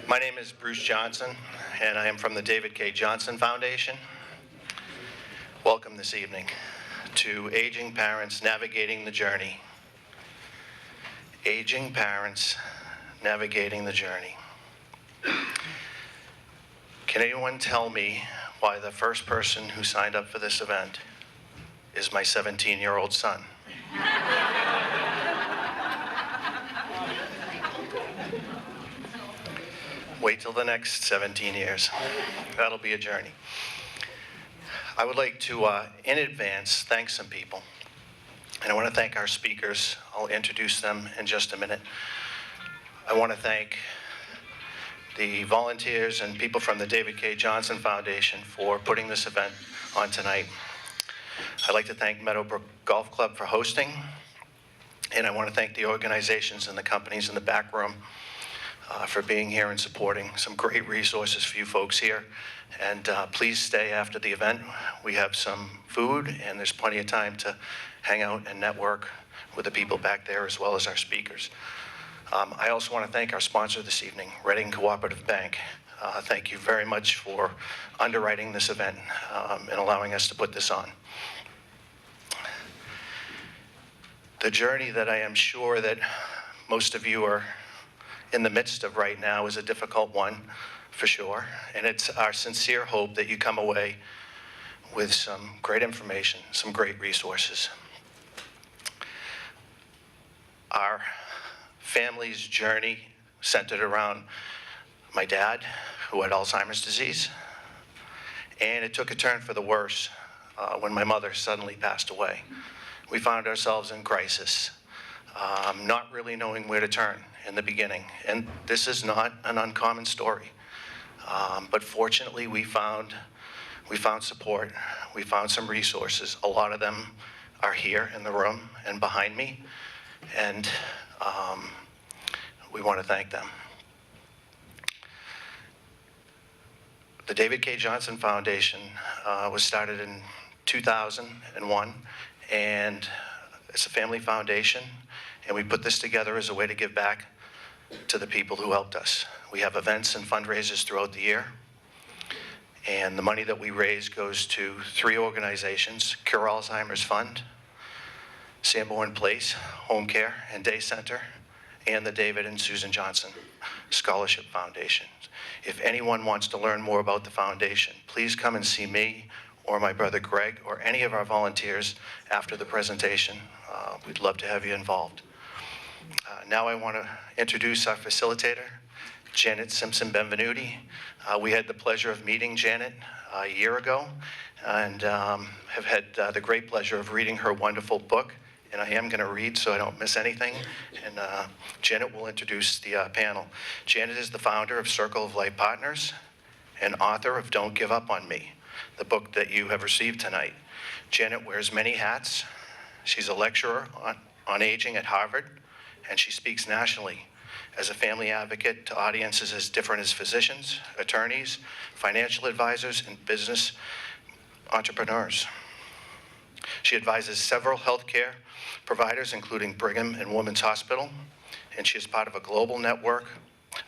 My name is Bruce Johnson, and I am from the David K. Johnson Foundation. Welcome this evening to Aging Parents Navigating the Journey. Aging Parents Navigating the Journey. Can anyone tell me why the first person who signed up for this event is my 17-year-old son? Wait till the next 17 years. That'll be a journey. I would like to, in advance, thank some people. And I want to thank our speakers. I'll introduce them in just a minute. I want to thank the volunteers and people from the David K. Johnson Foundation for putting this event on tonight. I'd like to thank Meadowbrook Golf Club for hosting. And I want to thank the organizations and the companies in the back room for being here and supporting some great resources for you folks here. And please stay after the event. We have some food and there's plenty of time to hang out and network with the people back there as well as our speakers. I also want to thank our sponsor this evening, Reading Cooperative Bank. Thank you very much for underwriting this event and allowing us to put this on. The journey that I am sure that most of you are in the midst of right now is a difficult one, for sure. And it's our sincere hope that you come away with some great information, some great resources. Our family's journey centered around my dad, who had Alzheimer's disease. And it took a turn for the worse when my mother suddenly passed away. We found ourselves in crisis, not really knowing where to turn in the beginning. And this is not an uncommon story. But fortunately, we found support. We found some resources. A lot of them are here in the room and behind me. And we want to thank them. The David K. Johnson Foundation was started in 2001, and it's a family foundation, and we put this together as a way to give back to the people who helped us. We have events and fundraisers throughout the year, and the money that we raise goes to 3 organizations: Cure Alzheimer's Fund, Sanborn Place Home Care and Day Center, and the David and Susan Johnson Scholarship Foundation. If anyone wants to learn more about the foundation, please come and see me or my brother Greg or any of our volunteers after the presentation. We'd love to have you involved. Now I want to introduce our facilitator, Janet Simpson Benvenuti. We had the pleasure of meeting Janet a year ago and have had the great pleasure of reading her wonderful book. And I am going to read so I don't miss anything. And Janet will introduce the panel. Janet is the founder of Circle of Life Partners and author of Don't Give Up on Me, the book that you have received tonight. Janet wears many hats. She's a lecturer on aging at Harvard, and she speaks nationally as a family advocate to audiences as different as physicians, attorneys, financial advisors, and business entrepreneurs. She advises several healthcare providers, including Brigham and Women's Hospital, and she is part of a global network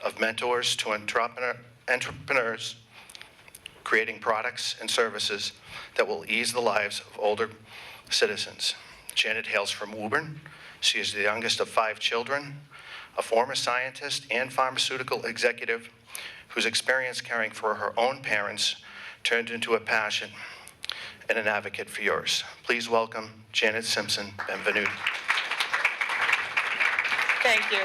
of mentors to entrepreneurs creating products and services that will ease the lives of older citizens. Janet hails from Woburn. She is the youngest of 5 children, a former scientist and pharmaceutical executive whose experience caring for her own parents turned into a passion and an advocate for yours. Please welcome Janet Simpson Benvenuti. Thank you.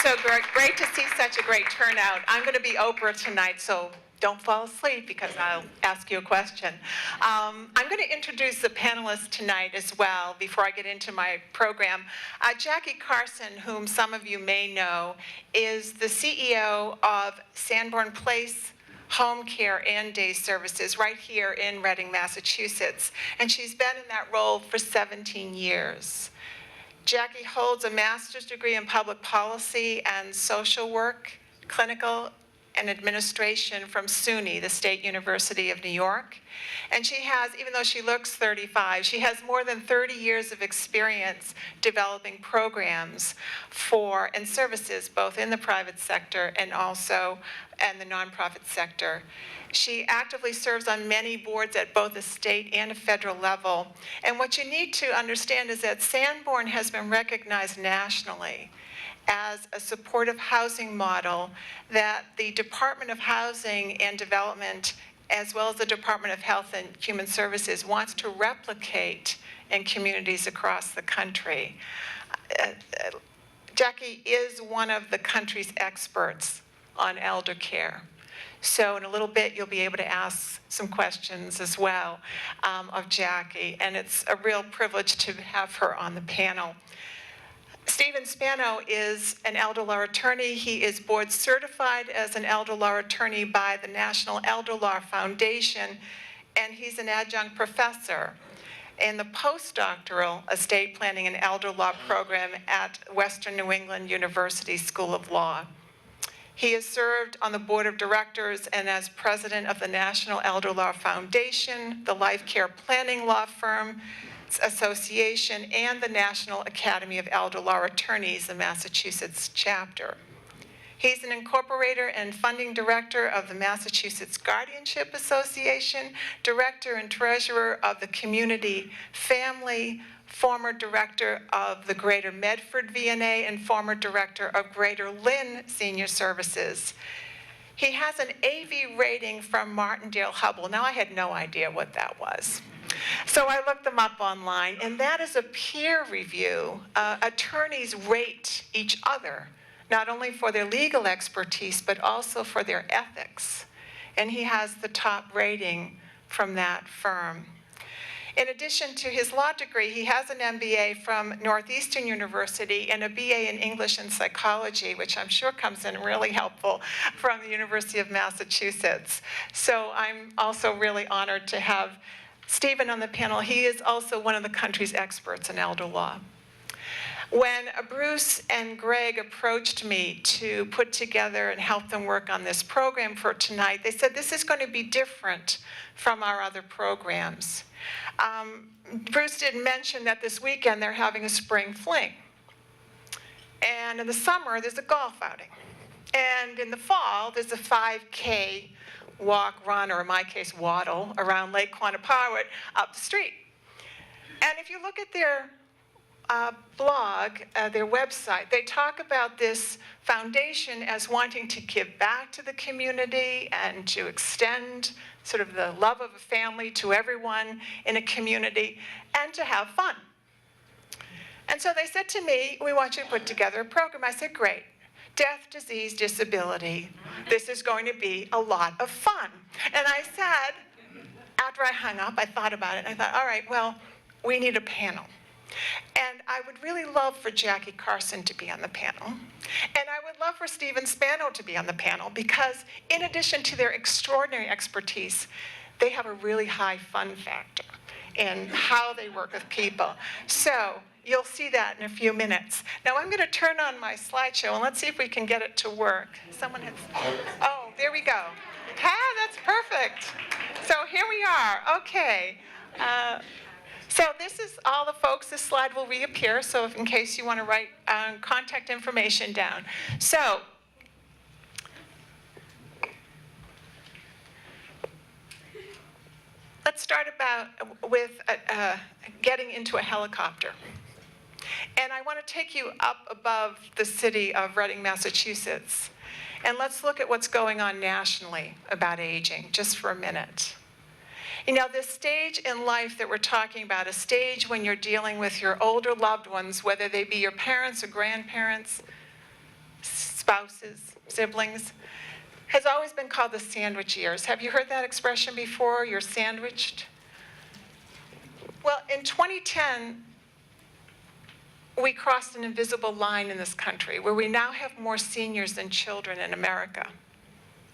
So great to see such a great turnout. I'm going to be Oprah tonight, so don't fall asleep because I'll ask you a question. I'm going to introduce the panelists tonight as well before I get into my program. Jackie Carson, whom some of you may know, is the CEO of Sanborn Place Home Care and Day Services right here in Reading, Massachusetts. And she's been in that role for 17 years. Jackie holds a master's degree in public policy and social work, clinical and Administration from SUNY, the State University of New York. And she has, even though she looks 35, she has more than 30 years of experience developing programs for and services both in the private sector and also in the nonprofit sector. She actively serves on many boards at both the state and a federal level. And what you need to understand is that Sanborn has been recognized nationally as a supportive housing model that the Department of Housing and Development, as well as the Department of Health and Human Services, wants to replicate in communities across the country. Jackie is one of the country's experts on elder care. So in a little bit, you'll be able to ask some questions as well of Jackie, and it's a real privilege to have her on the panel. Stephen Spano is an elder law attorney. He is board certified as an elder law attorney by the National Elder Law Foundation, and he's an adjunct professor in the postdoctoral estate planning and elder law program at Western New England University School of Law. He has served on the board of directors and as president of the National Elder Law Foundation, the Life Care Planning Law Firm Association, and the National Academy of Elder Law Attorneys, the Massachusetts chapter. He's an incorporator and funding director of the Massachusetts Guardianship Association, director and treasurer of the Community Family, former director of the Greater Medford VNA, and former director of Greater Lynn Senior Services. He has an AV rating from Martindale-Hubbell. Now, I had no idea what that was. So I looked them up online, and that is a peer review. Attorneys rate each other, not only for their legal expertise, but also for their ethics. And he has the top rating from that firm. In addition to his law degree, he has an MBA from Northeastern University and a BA in English and Psychology, which I'm sure comes in really helpful, from the University of Massachusetts. So I'm also really honored to have Stephen on the panel. He is also one of the country's experts in elder law. When Bruce and Greg approached me to put together and help them work on this program for tonight, they said this is going to be different from our other programs. Bruce did mention that this weekend they're having a spring fling. And in the summer, there's a golf outing. And in the fall, there's a 5K walk, run, or in my case, waddle around Lake Quannapowitt up the street. And if you look at their blog, their website, they talk about this foundation as wanting to give back to the community and to extend sort of the love of a family to everyone in a community and to have fun. And so they said to me, we want you to put together a program. I said, great. Death, disease, disability. This is going to be a lot of fun. And I said, after I hung up, I thought about it. And I thought, all right, well, we need a panel. And I would really love for Jackie Carson to be on the panel. And I would love for Stephen Spano to be on the panel because in addition to their extraordinary expertise, they have a really high fun factor in how they work with people. So you'll see that in a few minutes. Now I'm going to turn on my slideshow and let's see if we can get it to work. Someone has, oh, there we go. That's perfect. So here we are. Okay. So this is all the folks. This slide will reappear, so if in case you want to write contact information down. So let's start with getting into a helicopter. And I want to take you up above the city of Reading, Massachusetts. And let's look at what's going on nationally about aging, just for a minute. You know, this stage in life that we're talking about, a stage when you're dealing with your older loved ones, whether they be your parents or grandparents, spouses, siblings, has always been called the sandwich years. Have you heard that expression before? You're sandwiched? Well, in 2010, we crossed an invisible line in this country where we now have more seniors than children in America.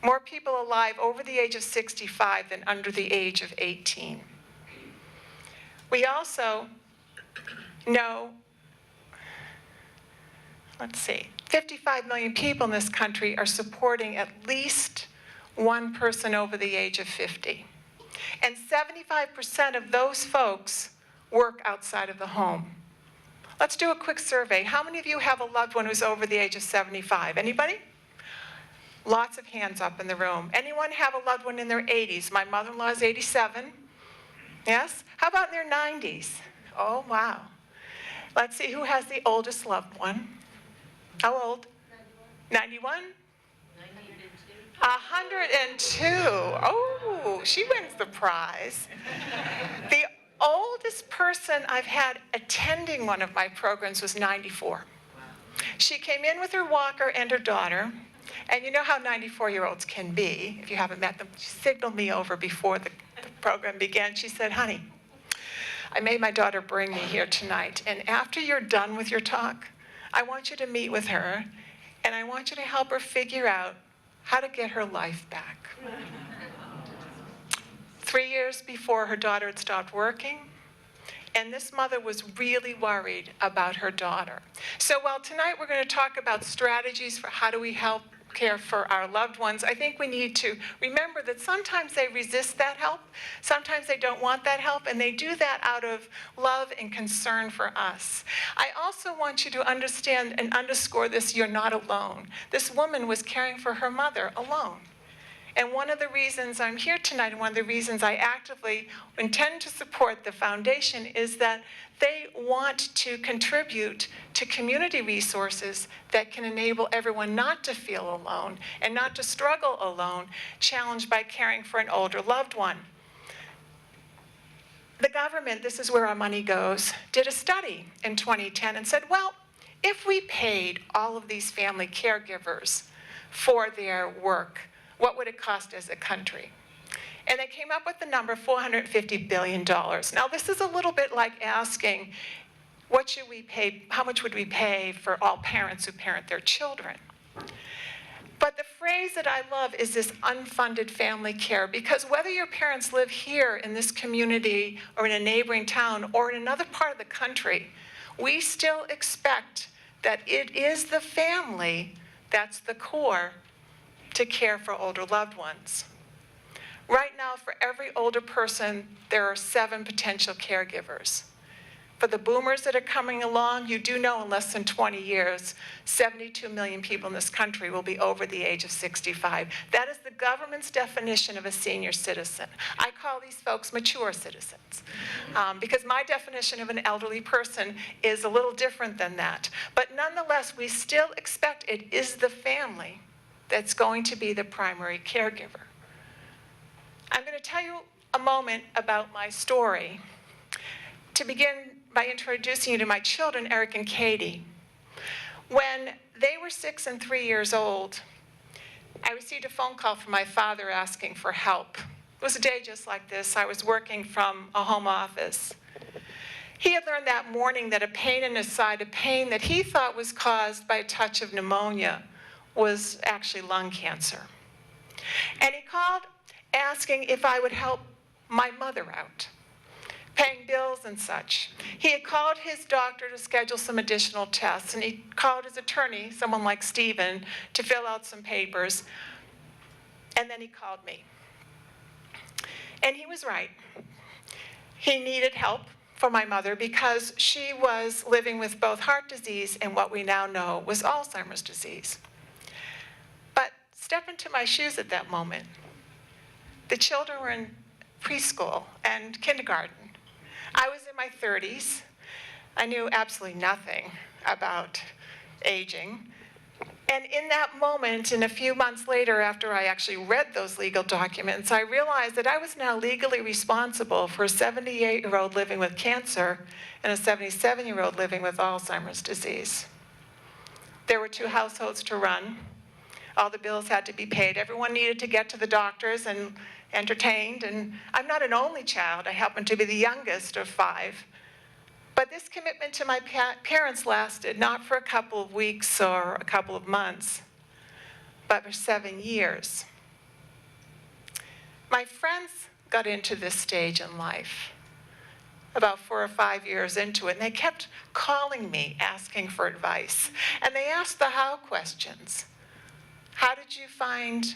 More people alive over the age of 65 than under the age of 18. We also know, let's see, 55 million people in this country are supporting at least one person over the age of 50. And 75% of those folks work outside of the home. Let's do a quick survey. How many of you have a loved one who's over the age of 75? Anybody? Lots of hands up in the room. Anyone have a loved one in their 80s? My mother-in-law is 87. Yes? How about in their 90s? Oh, wow. Let's see who has the oldest loved one. How old? 91? 102. Oh, she wins the prize. The oldest person I've had attending one of my programs was 94. She came in with her walker and her daughter, and you know how 94-year-olds can be. If you haven't met them, she signaled me over before the program began. She said, honey, I made my daughter bring me here tonight, and after you're done with your talk, I want you to meet with her, and I want you to help her figure out how to get her life back. 3 years before, her daughter had stopped working, and this mother was really worried about her daughter. So while tonight we're going to talk about strategies for how do we help care for our loved ones, I think we need to remember that sometimes they resist that help, sometimes they don't want that help, and they do that out of love and concern for us. I also want you to understand and underscore this: you're not alone. This woman was caring for her mother alone. And one of the reasons I'm here tonight, and one of the reasons I actively intend to support the foundation, is that they want to contribute to community resources that can enable everyone not to feel alone and not to struggle alone, challenged by caring for an older loved one. The government, this is where our money goes, did a study in 2010 and said, well, if we paid all of these family caregivers for their work, what would it cost as a country? And they came up with the number $450 billion. Now, this is a little bit like asking, what should we pay, how much would we pay for all parents who parent their children? But the phrase that I love is this unfunded family care, because whether your parents live here in this community or in a neighboring town or in another part of the country, we still expect that it is the family that's the core to care for older loved ones. Right now, for every older person, there are 7 potential caregivers. For the boomers that are coming along, you do know in less than 20 years, 72 million people in this country will be over the age of 65. That is the government's definition of a senior citizen. I call these folks mature citizens, because my definition of an elderly person is a little different than that. But nonetheless, we still expect it is the family that's going to be the primary caregiver. I'm going to tell you a moment about my story. To begin by introducing you to my children, Eric and Katie. When they were 6 and 3 years old, I received a phone call from my father asking for help. It was a day just like this. I was working from a home office. He had learned that morning that a pain in his side, a pain that he thought was caused by a touch of pneumonia, was actually lung cancer. And he called asking if I would help my mother out, paying bills and such. He had called his doctor to schedule some additional tests, and he called his attorney, someone like Stephen, to fill out some papers, and then he called me. And he was right. He needed help for my mother because she was living with both heart disease and what we now know was Alzheimer's disease. But step into my shoes at that moment. The children were in preschool and kindergarten. I was in my 30s. I knew absolutely nothing about aging. And in that moment, and a few months later, after I actually read those legal documents, I realized that I was now legally responsible for a 78-year-old living with cancer and a 77-year-old living with Alzheimer's disease. There were 2 households to run. All the bills had to be paid. Everyone needed to get to the doctors and entertained. And I'm not an only child. I happen to be the youngest of 5. But this commitment to my parents lasted not for a couple of weeks or a couple of months, but for 7 years. My friends got into this stage in life. about 4 or 5 years into it, and they kept calling me, asking for advice. And they asked the how questions. How did you find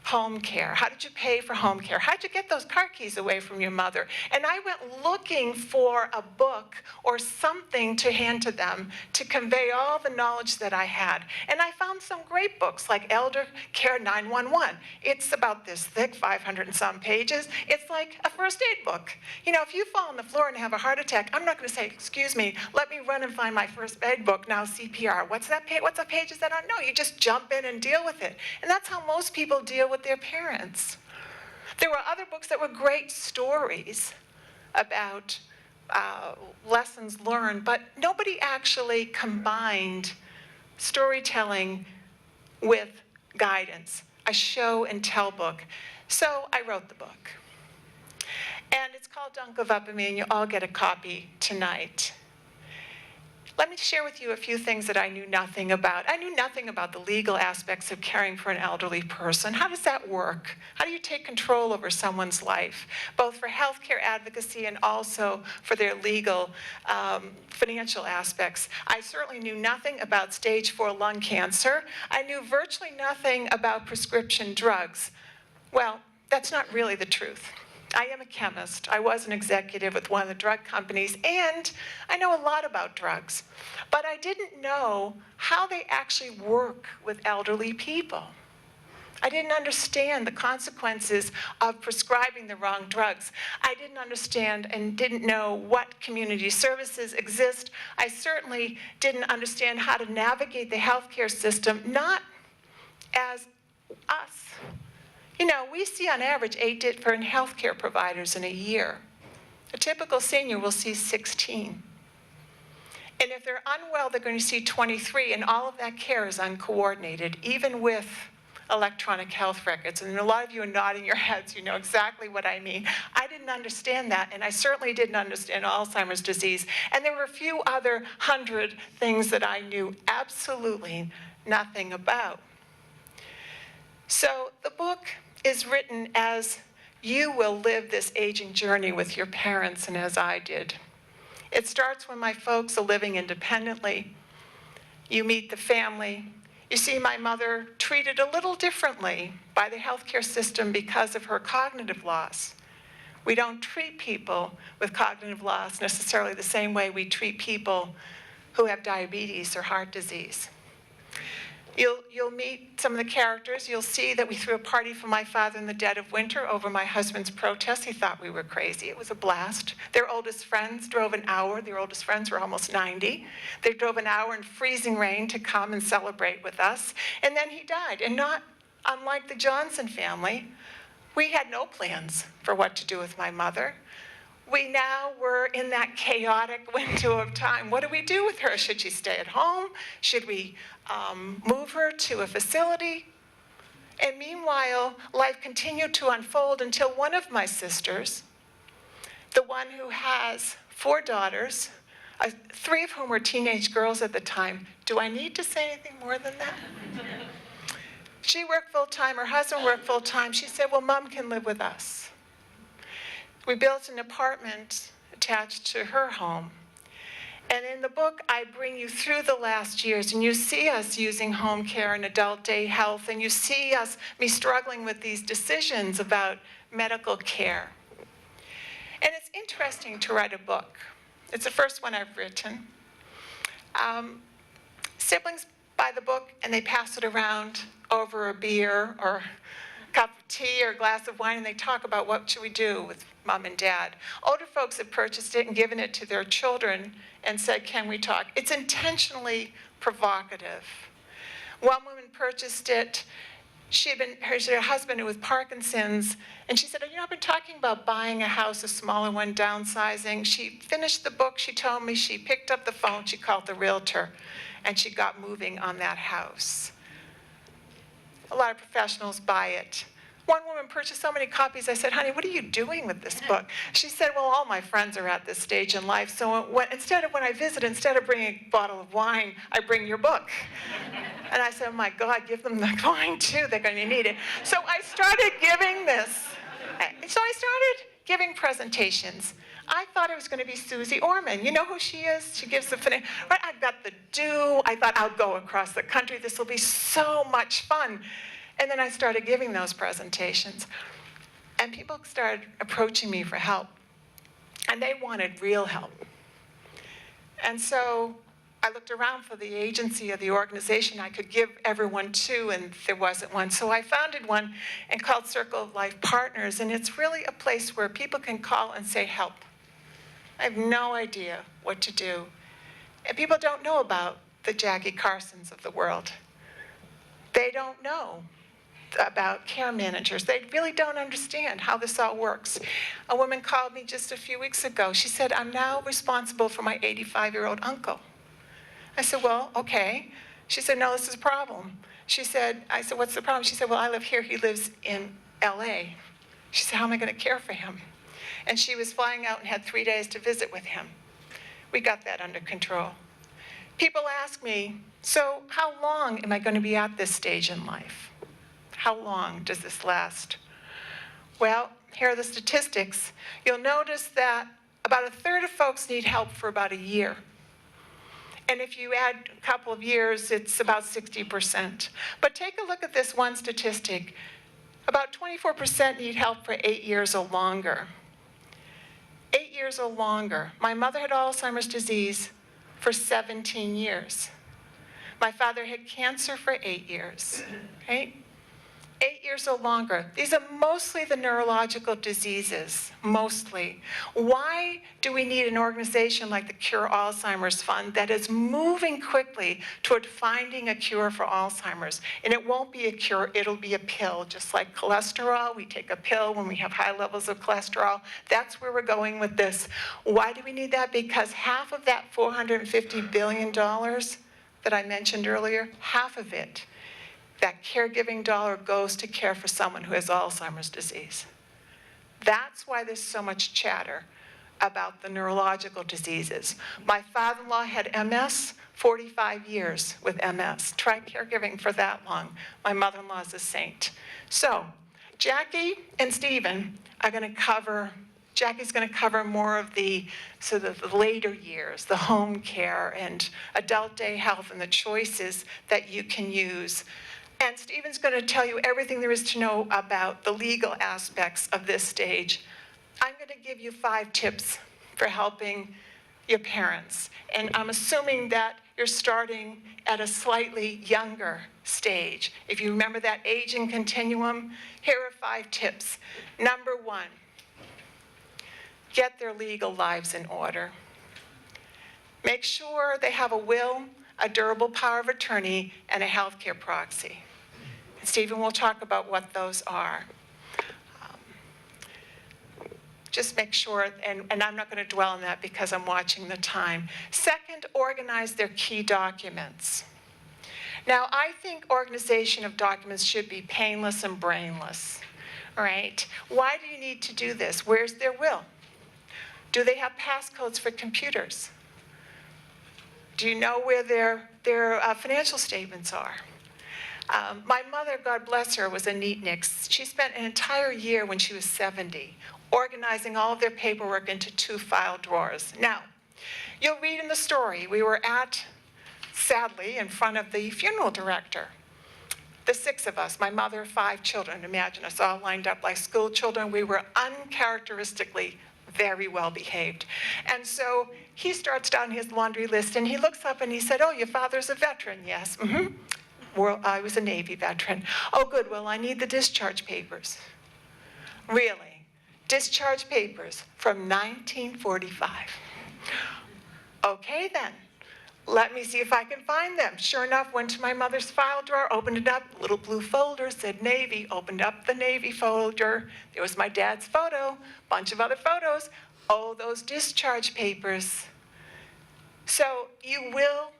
home care? How did you pay for home care? How did you get those car keys away from your mother? And I went looking for a book or something to hand to them to convey all the knowledge that I had. And I found some great books like Elder Care 911. It's about this thick, 500 and some pages. It's like a first aid book. You know, if you fall on the floor and have a heart attack, I'm not going to say, excuse me, let me run and find my first aid book, now CPR. What's that page? What's the pages that I know? You just jump in and deal with it. And that's how most people deal with their parents. There were other books that were great stories about lessons learned, but nobody actually combined storytelling with guidance, a show and tell book. So I wrote the book. And it's called Don't Give Up on Me, and you all get a copy tonight. Let me share with you a few things that I knew nothing about. I knew nothing about the legal aspects of caring for an elderly person. How does that work? How do you take control over someone's life, both for healthcare advocacy and also for their legal, financial aspects? I certainly knew nothing about stage 4 lung cancer. I knew virtually nothing about prescription drugs. Well, that's not really the truth. I am a chemist. I was an executive with one of the drug companies, and I know a lot about drugs. But I didn't know how they actually work with elderly people. I didn't understand the consequences of prescribing the wrong drugs. I didn't understand and didn't know what community services exist. I certainly didn't understand how to navigate the healthcare system, not as us. You know, we see on average 8 different healthcare providers in a year. A typical senior will see 16. And if they're unwell, they're going to see 23, and all of that care is uncoordinated, even with electronic health records. And a lot of you are nodding your heads, you know exactly what I mean. I didn't understand that, and I certainly didn't understand Alzheimer's disease. And there were a few other 100 things that I knew absolutely nothing about. So the book is written as you will live this aging journey with your parents and as I did. It starts when my folks are living independently. You meet the family. You see my mother treated a little differently by the healthcare system because of her cognitive loss. We don't treat people with cognitive loss necessarily the same way we treat people who have diabetes or heart disease. You'll meet some of the characters. You'll see that we threw a party for my father in the dead of winter over my husband's protest. He thought we were crazy. It was a blast. Their oldest friends drove an hour. Their oldest friends were almost 90. They drove an hour in freezing rain to come and celebrate with us. And then he died. And not unlike the Johnson family, we had no plans for what to do with my mother. We now were in that chaotic window of time. What do we do with her? Should she stay at home? Should we move her to a facility? And meanwhile, life continued to unfold until one of my sisters, the one who has 4 daughters, 3 of whom were teenage girls at the time. Do I need to say anything more than that? She worked full-time. Her husband worked full-time. She said, well, Mom can live with us. We built an apartment attached to her home. And in the book, I bring you through the last years, and you see us using home care and adult day health, and you see me struggling with these decisions about medical care. And it's interesting to write a book. It's the first one I've written. Siblings buy the book, and they pass it around over a beer or a cup of tea or a glass of wine, and they talk about what should we do with Mom and Dad. Older folks have purchased it and given it to their children and said, can we talk? It's intentionally provocative. One woman purchased it. Her husband was Parkinson's, and she said, you know, I've been talking about buying a house, a smaller one, downsizing. She finished the book. She told me she picked up the phone. She called the realtor, and she got moving on that house. A lot of professionals buy it. One woman purchased so many copies, I said, honey, what are you doing with this book? She said, well, all my friends are at this stage in life, so instead of bringing a bottle of wine, I bring your book. And I said, oh my God, give them the wine too, they're going to need it. So I started giving presentations I thought it was going to be Susie Orman. You know who she is? She gives the right. I've got the do. I thought I'll go across the country. This will be so much fun. And then I started giving those presentations. And people started approaching me for help. And they wanted real help. And so I looked around for the agency or the organization I could give everyone to, and there wasn't one. So I founded one and called Circle of Life Partners, and it's really a place where people can call and say, help. I have no idea what to do. And people don't know about the Jackie Carsons of the world. They don't know about care managers. They really don't understand how this all works. A woman called me just a few weeks ago. She said, I'm now responsible for my 85-year-old uncle. I said, well, okay. She said, no, this is a problem. I said, what's the problem? She said, well, I live here. He lives in LA. She said, how am I going to care for him? And she was flying out and had 3 days to visit with him. We got that under control. People ask me, so how long am I going to be at this stage in life? How long does this last? Well, here are the statistics. You'll notice that about a third of folks need help for about a year. And if you add a couple of years, it's about 60%. But take a look at this one statistic. About 24% need help for 8 years or longer. 8 years or longer. My mother had Alzheimer's disease for 17 years. My father had cancer for 8 years, right? 8 years or longer. These are mostly the neurological diseases, mostly. Why do we need an organization like the Cure Alzheimer's Fund that is moving quickly toward finding a cure for Alzheimer's? And it won't be a cure, it'll be a pill. Just like cholesterol, we take a pill when we have high levels of cholesterol. That's where we're going with this. Why do we need that? Because half of that $450 billion that I mentioned earlier, half of it, that caregiving dollar goes to care for someone who has Alzheimer's disease. That's why there's so much chatter about the neurological diseases. My father-in-law had MS, 45 years with MS. Try caregiving for that long. My mother-in-law is a saint. So Jackie and Stephen are going to cover, Jackie's going to cover more of the sort of the later years, the home care and adult day health and the choices that you can use. And Stephen's going to tell you everything there is to know about the legal aspects of this stage. I'm going to give you 5 tips for helping your parents. And I'm assuming that you're starting at a slightly younger stage. If you remember that aging continuum, here are 5 tips. Number 1, get their legal lives in order. Make sure they have a will, a durable power of attorney, and a healthcare proxy. And Stephen will talk about what those are. Just make sure, and I'm not going to dwell on that because I'm watching the time. Second, organize their key documents. Now, I think organization of documents should be painless and brainless, all right? Why do you need to do this? Where's their will? Do they have passcodes for computers? Do you know where their financial statements are? My mother, God bless her, was a neatnik. She spent an entire year when she was 70 organizing all of their paperwork into 2 file drawers. Now, you'll read in the story, we were sadly, in front of the funeral director. The 6 of us, my mother, 5 children. Imagine us all lined up like school children. We were uncharacteristically very well behaved. And so he starts down his laundry list and he looks up and he said, oh, your father's a veteran. Yes. Mm-hmm. Well, I was a Navy veteran. Oh, good. Well, I need the discharge papers. Really? Discharge papers from 1945. Okay, then. Let me see if I can find them. Sure enough, went to my mother's file drawer, opened it up, little blue folder, said Navy, opened up the Navy folder. There was my dad's photo, bunch of other photos. Oh, those discharge papers. So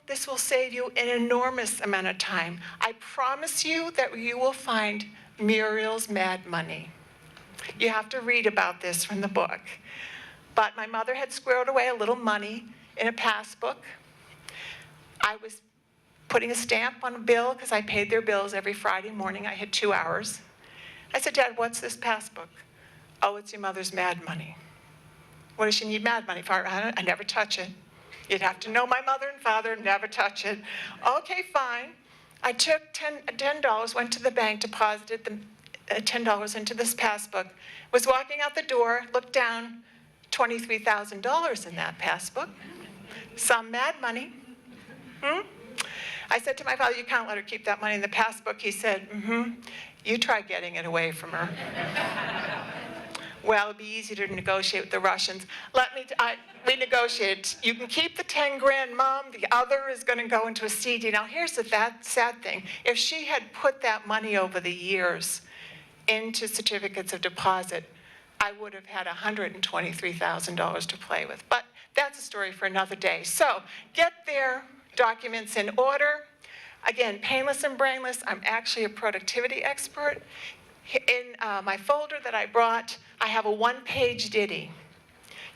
this will save you an enormous amount of time. I promise you that you will find Muriel's Mad Money. You have to read about this from the book. But my mother had squirreled away a little money in a passbook. I was putting a stamp on a bill because I paid their bills every Friday morning. I had 2 hours. I said, Dad, what's this passbook? Oh, it's your mother's Mad Money. What does she need mad money for? I never touch it. You'd have to know my mother and father, never touch it. Okay, fine. I took $10, went to the bank, deposited the $10 into this passbook, was walking out the door, looked down, $23,000 in that passbook. Some mad money. I said to my father, you can't let her keep that money in the passbook. He said, you try getting it away from her. Well, it'd be easier to negotiate with the Russians. We negotiated. You can keep the 10 grand, Mom. The other is going to go into a CD. Now, here's the sad thing. If she had put that money over the years into certificates of deposit, I would have had $123,000 to play with. But that's a story for another day. So get their documents in order. Again, painless and brainless. I'm actually a productivity expert. In my folder that I brought, I have a one-page ditty.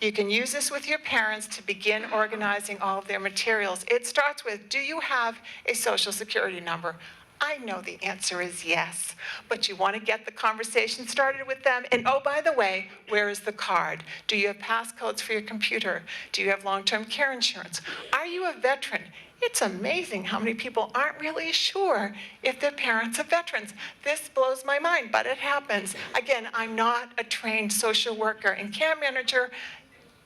You can use this with your parents to begin organizing all of their materials. It starts with, do you have a Social Security number? I know the answer is yes, but you want to get the conversation started with them. And oh, by the way, where is the card? Do you have passcodes for your computer? Do you have long-term care insurance? Are you a veteran? It's amazing how many people aren't really sure if their parents are veterans. This blows my mind, but it happens. Again, I'm not a trained social worker and care manager.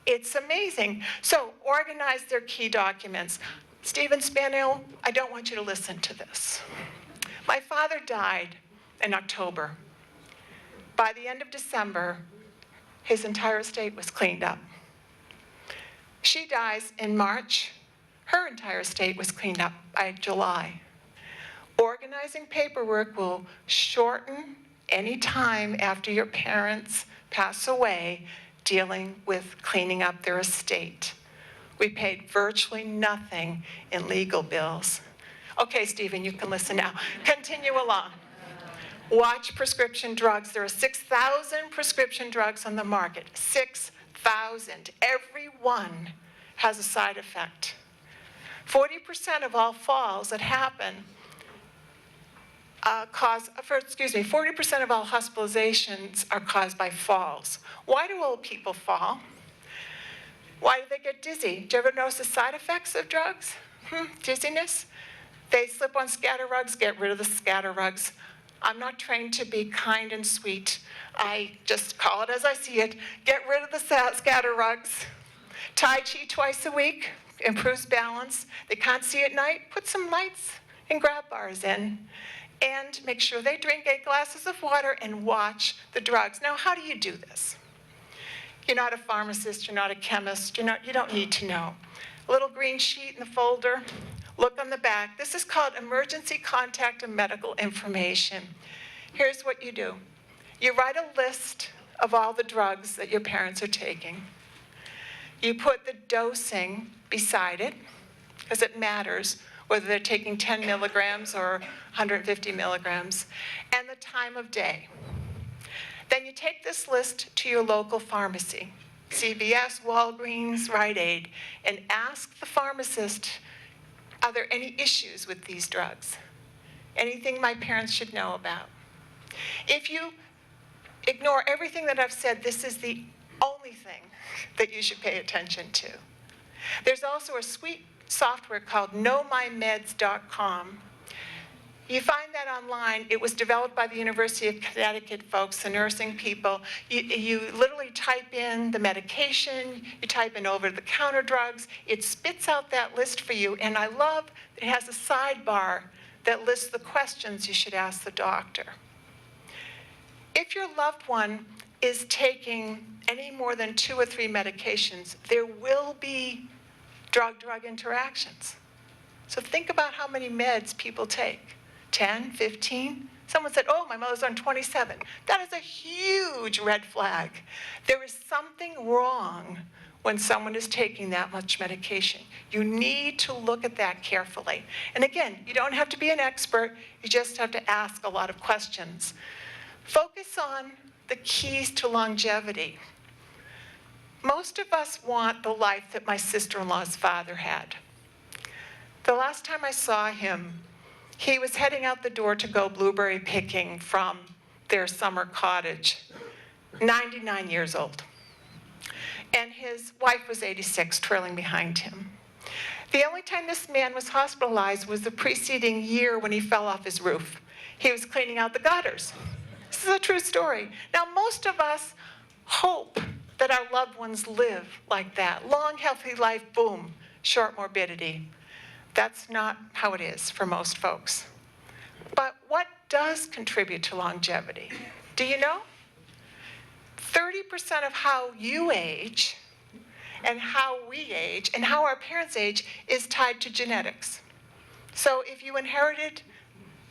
It's amazing. So organize their key documents. Stephen Spaniel, I don't want you to listen to this. My father died in October. By the end of December, his entire estate was cleaned up. She dies in March. Her entire estate was cleaned up by July. Organizing paperwork will shorten any time after your parents pass away dealing with cleaning up their estate. We paid virtually nothing in legal bills. Okay, Stephen, you can listen now. Continue along. Watch prescription drugs. There are 6,000 prescription drugs on the market. 6,000. Every one has a side effect. 40% of all falls that happen 40% of all hospitalizations are caused by falls. Why do old people fall? Why do they get dizzy? Do you ever notice the side effects of drugs? Dizziness? They slip on scatter rugs, get rid of the scatter rugs. I'm not trained to be kind and sweet. I just call it as I see it. Get rid of the scatter rugs. Tai Chi twice a week improves balance. They can't see at night, put some lights and grab bars in. And make sure they drink 8 glasses of water and watch the drugs. Now, how do you do this? You're not a pharmacist, you're not a chemist, you don't need to know. A little green sheet in the folder, look on the back. This is called emergency contact and medical information. Here's what you do. You write a list of all the drugs that your parents are taking. You put the dosing beside it, because it matters whether they're taking 10 milligrams or 150 milligrams, and the time of day. Then you take this list to your local pharmacy, CVS, Walgreens, Rite Aid, and ask the pharmacist, are there any issues with these drugs? Anything my parents should know about? If you ignore everything that I've said, this is the only thing that you should pay attention to. There's also a sweet software called KnowMyMeds.com. You find that online. It was developed by the University of Connecticut folks, the nursing people. You literally type in the medication, you type in over-the-counter drugs, it spits out that list for you, and I love it has a sidebar that lists the questions you should ask the doctor. If your loved one is taking any more than 2 or 3 medications, there will be drug-drug interactions. So think about how many meds people take. 10, 15? Someone said, oh, my mother's on 27. That is a huge red flag. There is something wrong when someone is taking that much medication. You need to look at that carefully. And again, you don't have to be an expert. You just have to ask a lot of questions. Focus on the keys to longevity. Most of us want the life that my sister-in-law's father had. The last time I saw him, he was heading out the door to go blueberry picking from their summer cottage, 99 years old. and his wife was 86, trailing behind him. The only time this man was hospitalized was the preceding year when he fell off his roof. He was cleaning out the gutters. This is a true story. Now, most of us hope that our loved ones live like that. Long, healthy life, boom, short morbidity. That's not how it is for most folks. But what does contribute to longevity? Do you know? 30% of how you age and how we age and how our parents age is tied to genetics. So if you inherited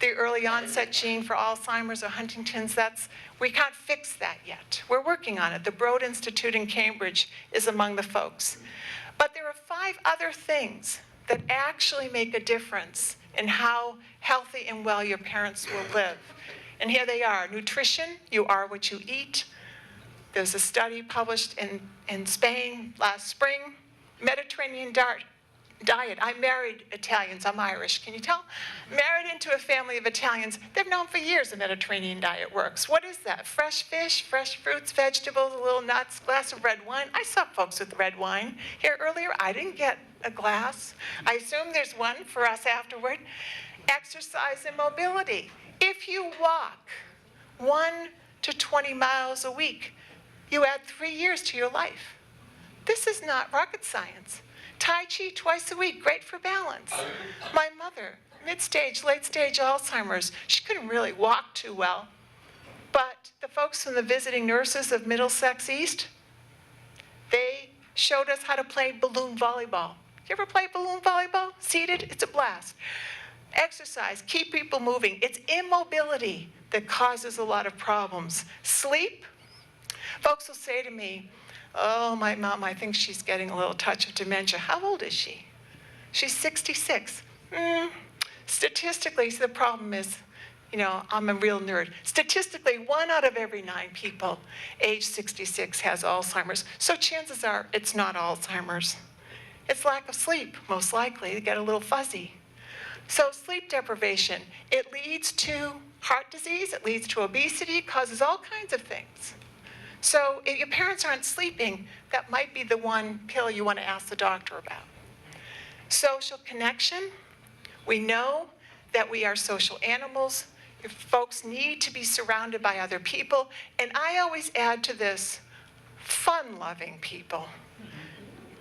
the early onset gene for Alzheimer's or Huntington's, we can't fix that yet. We're working on it. The Broad Institute in Cambridge is among the folks. But there are 5 other things that actually make a difference in how healthy and well your parents will live. And here they are. Nutrition, you are what you eat. There's a study published in Spain last spring. Mediterranean diet. I married Italians. I'm Irish. Can you tell? Married into a family of Italians. They've known for years the Mediterranean diet works. What is that? Fresh fish, fresh fruits, vegetables, a little nuts, glass of red wine. I saw folks with red wine here earlier. I didn't get a glass. I assume there's one for us afterward. Exercise and mobility. If you walk 1 to 20 miles a week, you add 3 years to your life. This is not rocket science. Tai Chi twice a week, great for balance. My mother, mid-stage, late-stage Alzheimer's, she couldn't really walk too well. But the folks from the visiting nurses of Middlesex East, they showed us how to play balloon volleyball. You ever play balloon volleyball? Seated? It's a blast. Exercise, keep people moving. It's immobility that causes a lot of problems. Sleep. Folks will say to me, oh, my mom, I think she's getting a little touch of dementia. How old is she? She's 66. Statistically, so the problem is, I'm a real nerd. Statistically, 1 out of every 9 people age 66 has Alzheimer's. So chances are it's not Alzheimer's. It's lack of sleep, most likely. They get a little fuzzy. So sleep deprivation, it leads to heart disease, it leads to obesity, it causes all kinds of things. So if your parents aren't sleeping, that might be the one pill you want to ask the doctor about. Social connection. We know that we are social animals. Your folks need to be surrounded by other people. And I always add to this, fun-loving people.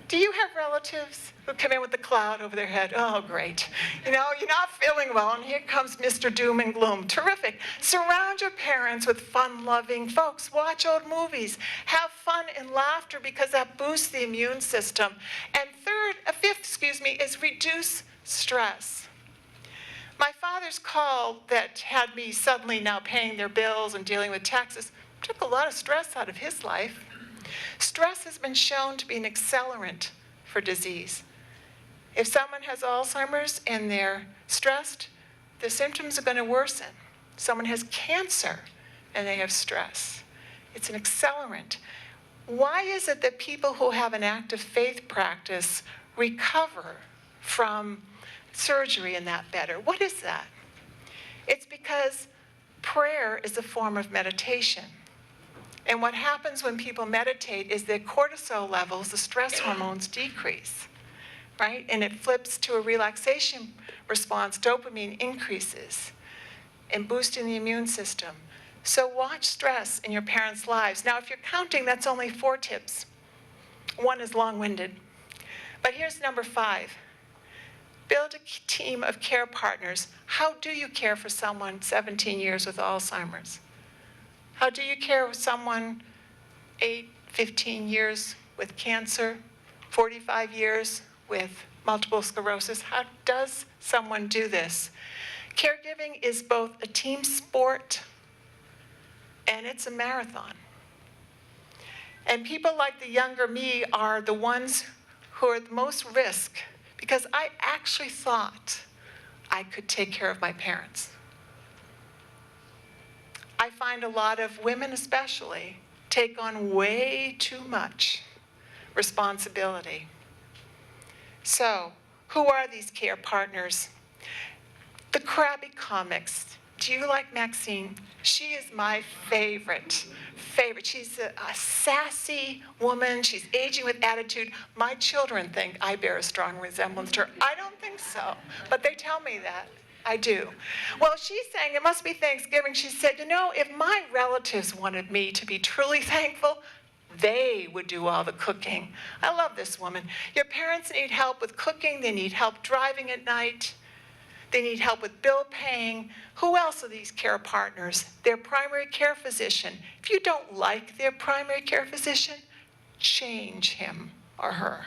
Do you have relatives who come in with the cloud over their head? Oh, great. You're not feeling well, and here comes Mr. Doom and Gloom. Terrific. Surround your parents with fun-loving folks. Watch old movies. Have fun and laughter because that boosts the immune system. And fifth, is reduce stress. My father's call that had me suddenly now paying their bills and dealing with taxes took a lot of stress out of his life. Stress has been shown to be an accelerant for disease. If someone has Alzheimer's and they're stressed, the symptoms are going to worsen. Someone has cancer and they have stress. It's an accelerant. Why is it that people who have an active faith practice recover from surgery and that better? What is that? It's because prayer is a form of meditation. And what happens when people meditate is their cortisol levels, the stress hormones, decrease, right? And it flips to a relaxation response. Dopamine increases and boosting the immune system. So watch stress in your parents' lives. Now, if you're counting, that's only 4 tips. 1 is long-winded. But here's number 5. Build a team of care partners. How do you care for someone 17 years with Alzheimer's? How do you care for someone 15 years with cancer, 45 years with multiple sclerosis? How does someone do this? Caregiving is both a team sport and it's a marathon. And people like the younger me are the ones who are the most risk because I actually thought I could take care of my parents. I find a lot of women especially take on way too much responsibility. So, who are these care partners? The Krabby comics, Do you like Maxine? She is my favorite. She's a sassy woman. She's aging with attitude. My children think I bear a strong resemblance to her. I don't think so, but they tell me that. I do. Well, she's saying it must be Thanksgiving. She said, if my relatives wanted me to be truly thankful, they would do all the cooking. I love this woman. Your parents need help with cooking. They need help driving at night. They need help with bill paying. Who else are these care partners? Their primary care physician. If you don't like their primary care physician, change him or her.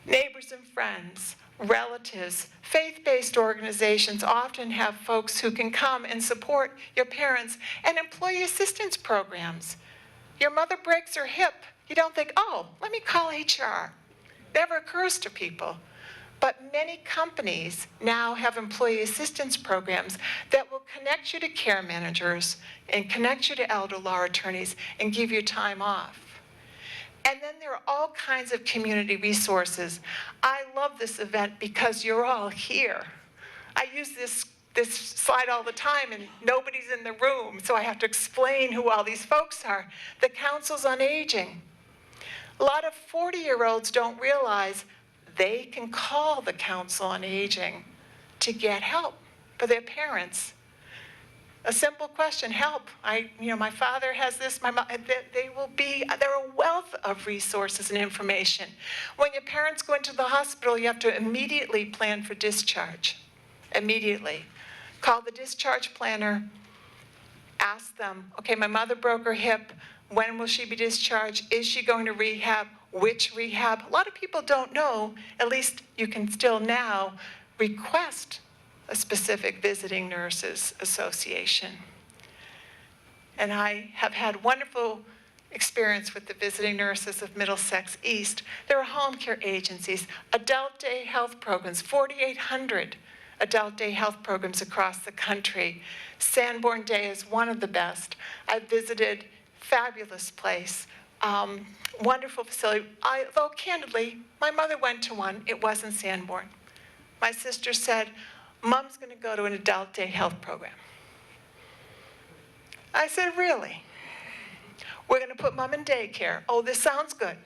Neighbors and friends, relatives, faith-based organizations often have folks who can come and support your parents, and employee assistance programs. Your mother breaks her hip. You don't think, oh, let me call HR. Never occurs to people. But many companies now have employee assistance programs that will connect you to care managers and connect you to elder law attorneys and give you time off. And then there are all kinds of community resources. I love this event because you're all here. I use this slide all the time and nobody's in the room, so I have to explain who all these folks are. The Councils on Aging. A lot of 40-year-olds don't realize they can call the Council on Aging to get help for their parents. A simple question, help. My father has this, my mom, they're a wealth of resources and information. When your parents go into the hospital, you have to immediately plan for discharge. Immediately. Call the discharge planner, ask them, okay, my mother broke her hip, when will she be discharged? Is she going to rehab? Which rehab? A lot of people don't know, at least you can still now request a specific visiting nurses association. And I have had wonderful experience with the visiting nurses of Middlesex East. There are home care agencies, adult day health programs, 4,800 adult day health programs across the country. Sanborn Day is one of the best. I visited, fabulous place. Wonderful facility. Though candidly, my mother went to one. It wasn't Sanborn. My sister said, Mom's going to go to an adult day health program. I said, really? We're going to put Mom in daycare. Oh, this sounds good,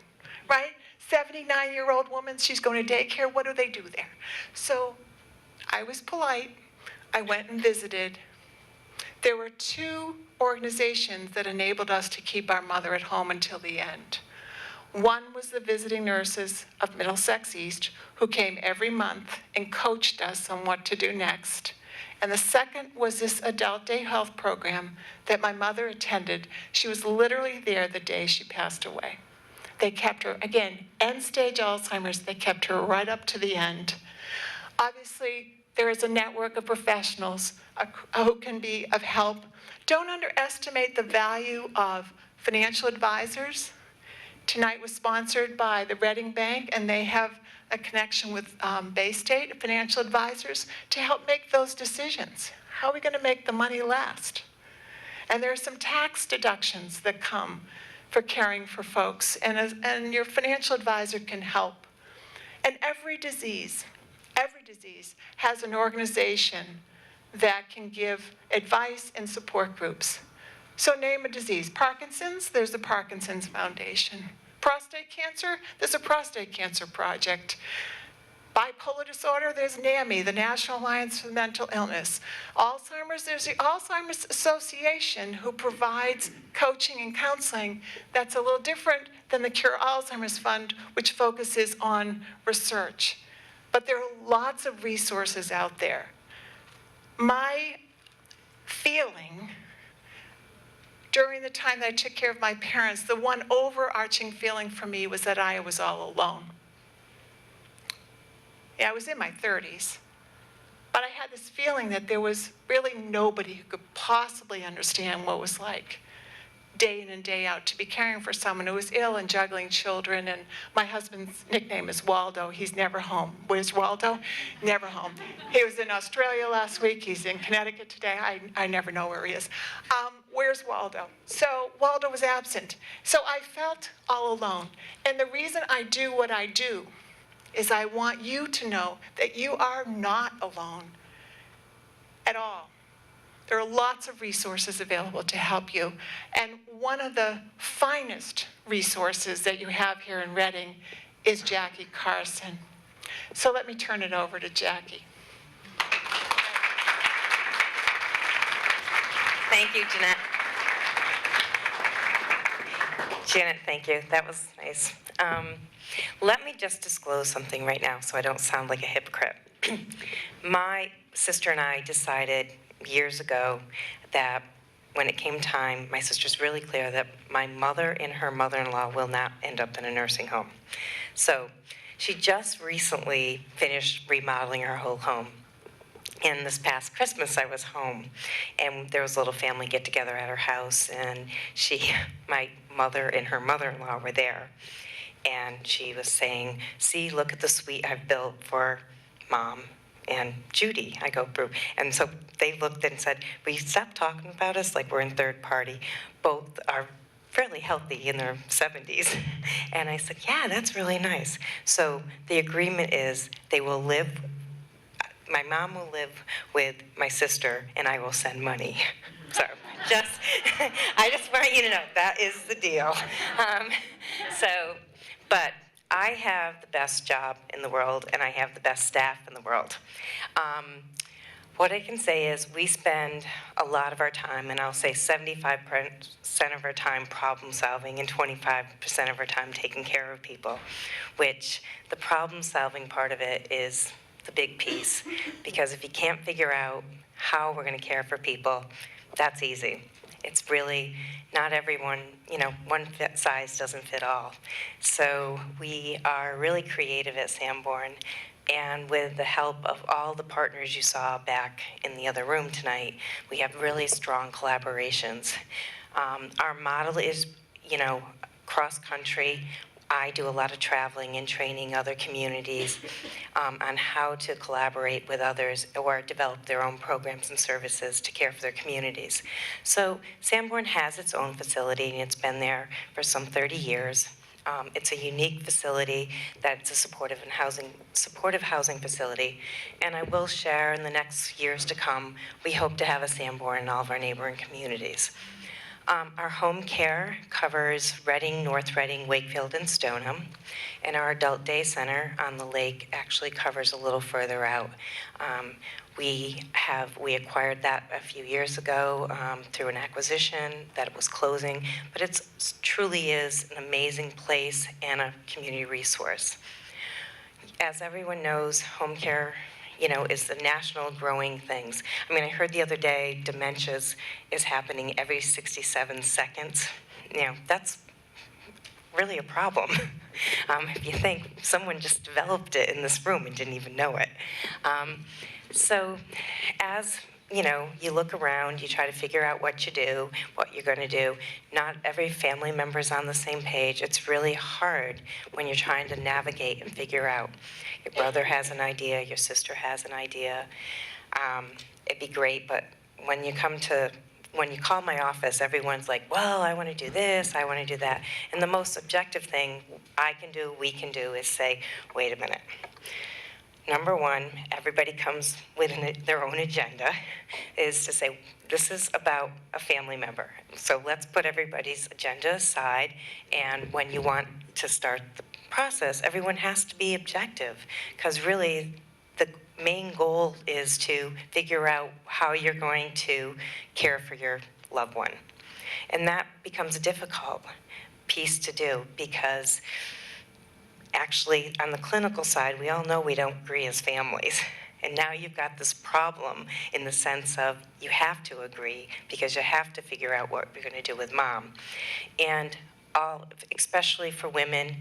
right? 79-year-old woman, she's going to daycare. What do they do there? So I was polite. I went and visited. There were 2 organizations that enabled us to keep our mother at home until the end. One was the visiting nurses of Middlesex East, who came every month and coached us on what to do next. And the second was this adult day health program that my mother attended. She was literally there the day she passed away. They kept her, again, end-stage Alzheimer's, they kept her right up to the end. Obviously, there is a network of professionals who can be of help. Don't underestimate the value of financial advisors. Tonight was sponsored by the Reading Bank, and they have a connection with Bay State Financial Advisors to help make those decisions. How are we going to make the money last? And there are some tax deductions that come for caring for folks, and your financial advisor can help. And every disease has an organization that can give advice and support groups. So name a disease. Parkinson's, there's the Parkinson's Foundation. Prostate cancer, there's a prostate cancer project. Bipolar disorder, there's NAMI, the National Alliance for Mental Illness. Alzheimer's, there's the Alzheimer's Association, who provides coaching and counseling that's a little different than the Cure Alzheimer's Fund, which focuses on research. But there are lots of resources out there. My feeling during the time that I took care of my parents, the one overarching feeling for me was that I was all alone. Yeah, I was in my 30s, but I had this feeling that there was really nobody who could possibly understand what it was like, day in and day out, to be caring for someone who was ill and juggling children. And my husband's nickname is Waldo. He's never home. Where's Waldo? Never home. He was in Australia last week. He's in Connecticut today. I never know where he is. Where's Waldo? So Waldo was absent. So I felt all alone. And the reason I do what I do is I want you to know that you are not alone. at all, there are lots of resources available to help you. And one of the finest resources that you have here in Reading is Jackie Carson. So let me turn it over to Jackie. Thank you, Jeanette. Janet, thank you. That was nice. Let me just disclose something right now so I don't sound like a hypocrite. My sister and I decided years ago that when it came time, my sister's really clear that my mother and her mother-in-law will not end up in a nursing home. So she just recently finished remodeling her whole home. And this past Christmas, I was home, and there was a little family get-together at her house, and my mother and her mother-in-law were there. And she was saying, see, look at the suite I've built for Mom and Judy. I go, Brew. And so they looked and said, will you stop talking about us like we're in third party? Both are fairly healthy in their 70s. And I said, yeah, that's really nice. So the agreement is they will live, my mom will live with my sister, and I will send money. So I just want you to know, that is the deal. But I have the best job in the world, and I have the best staff in the world. What I can say is we spend a lot of our time, and I'll say 75% of our time problem solving and 25% of our time taking care of people, which the problem solving part of it is the big piece. Because if you can't figure out how we're going to care for people, that's easy. It's really not everyone, one size doesn't fit all. So we are really creative at Sanborn, and with the help of all the partners you saw back in the other room tonight, we have really strong collaborations. Our model is, cross-country. I do a lot of traveling and training other communities on how to collaborate with others or develop their own programs and services to care for their communities. So Sanborn has its own facility, and it's been there for some 30 years. It's a unique facility that's a supportive housing facility. And I will share in the next years to come, we hope to have a Sanborn in all of our neighboring communities. Our home care covers Reading, North Reading, Wakefield, and Stoneham. And our adult day center on the lake actually covers a little further out. We acquired that a few years ago through an acquisition that it was closing, but it truly is an amazing place and a community resource. As everyone knows, home care is the national growing things. I mean, I heard the other day dementia is happening every 67 seconds. That's really a problem. If you think someone just developed it in this room and didn't even know it. So as you look around, you try to figure out what you do, what you're going to do. Not every family member's on the same page. It's really hard when you're trying to navigate and figure out. Your brother has an idea, your sister has an idea. It'd be great, but when you call my office, everyone's like, well, I want to do this, I want to do that. And the most objective thing we can do is say, wait a minute. Number one, everybody comes with their own agenda, is to say, this is about a family member. So let's put everybody's agenda aside, and when you want to start the process, everyone has to be objective, because really the main goal is to figure out how you're going to care for your loved one. And that becomes a difficult piece to do, because actually, on the clinical side, we all know we don't agree as families. And now you've got this problem in the sense of you have to agree because you have to figure out what you're going to do with Mom. And especially for women,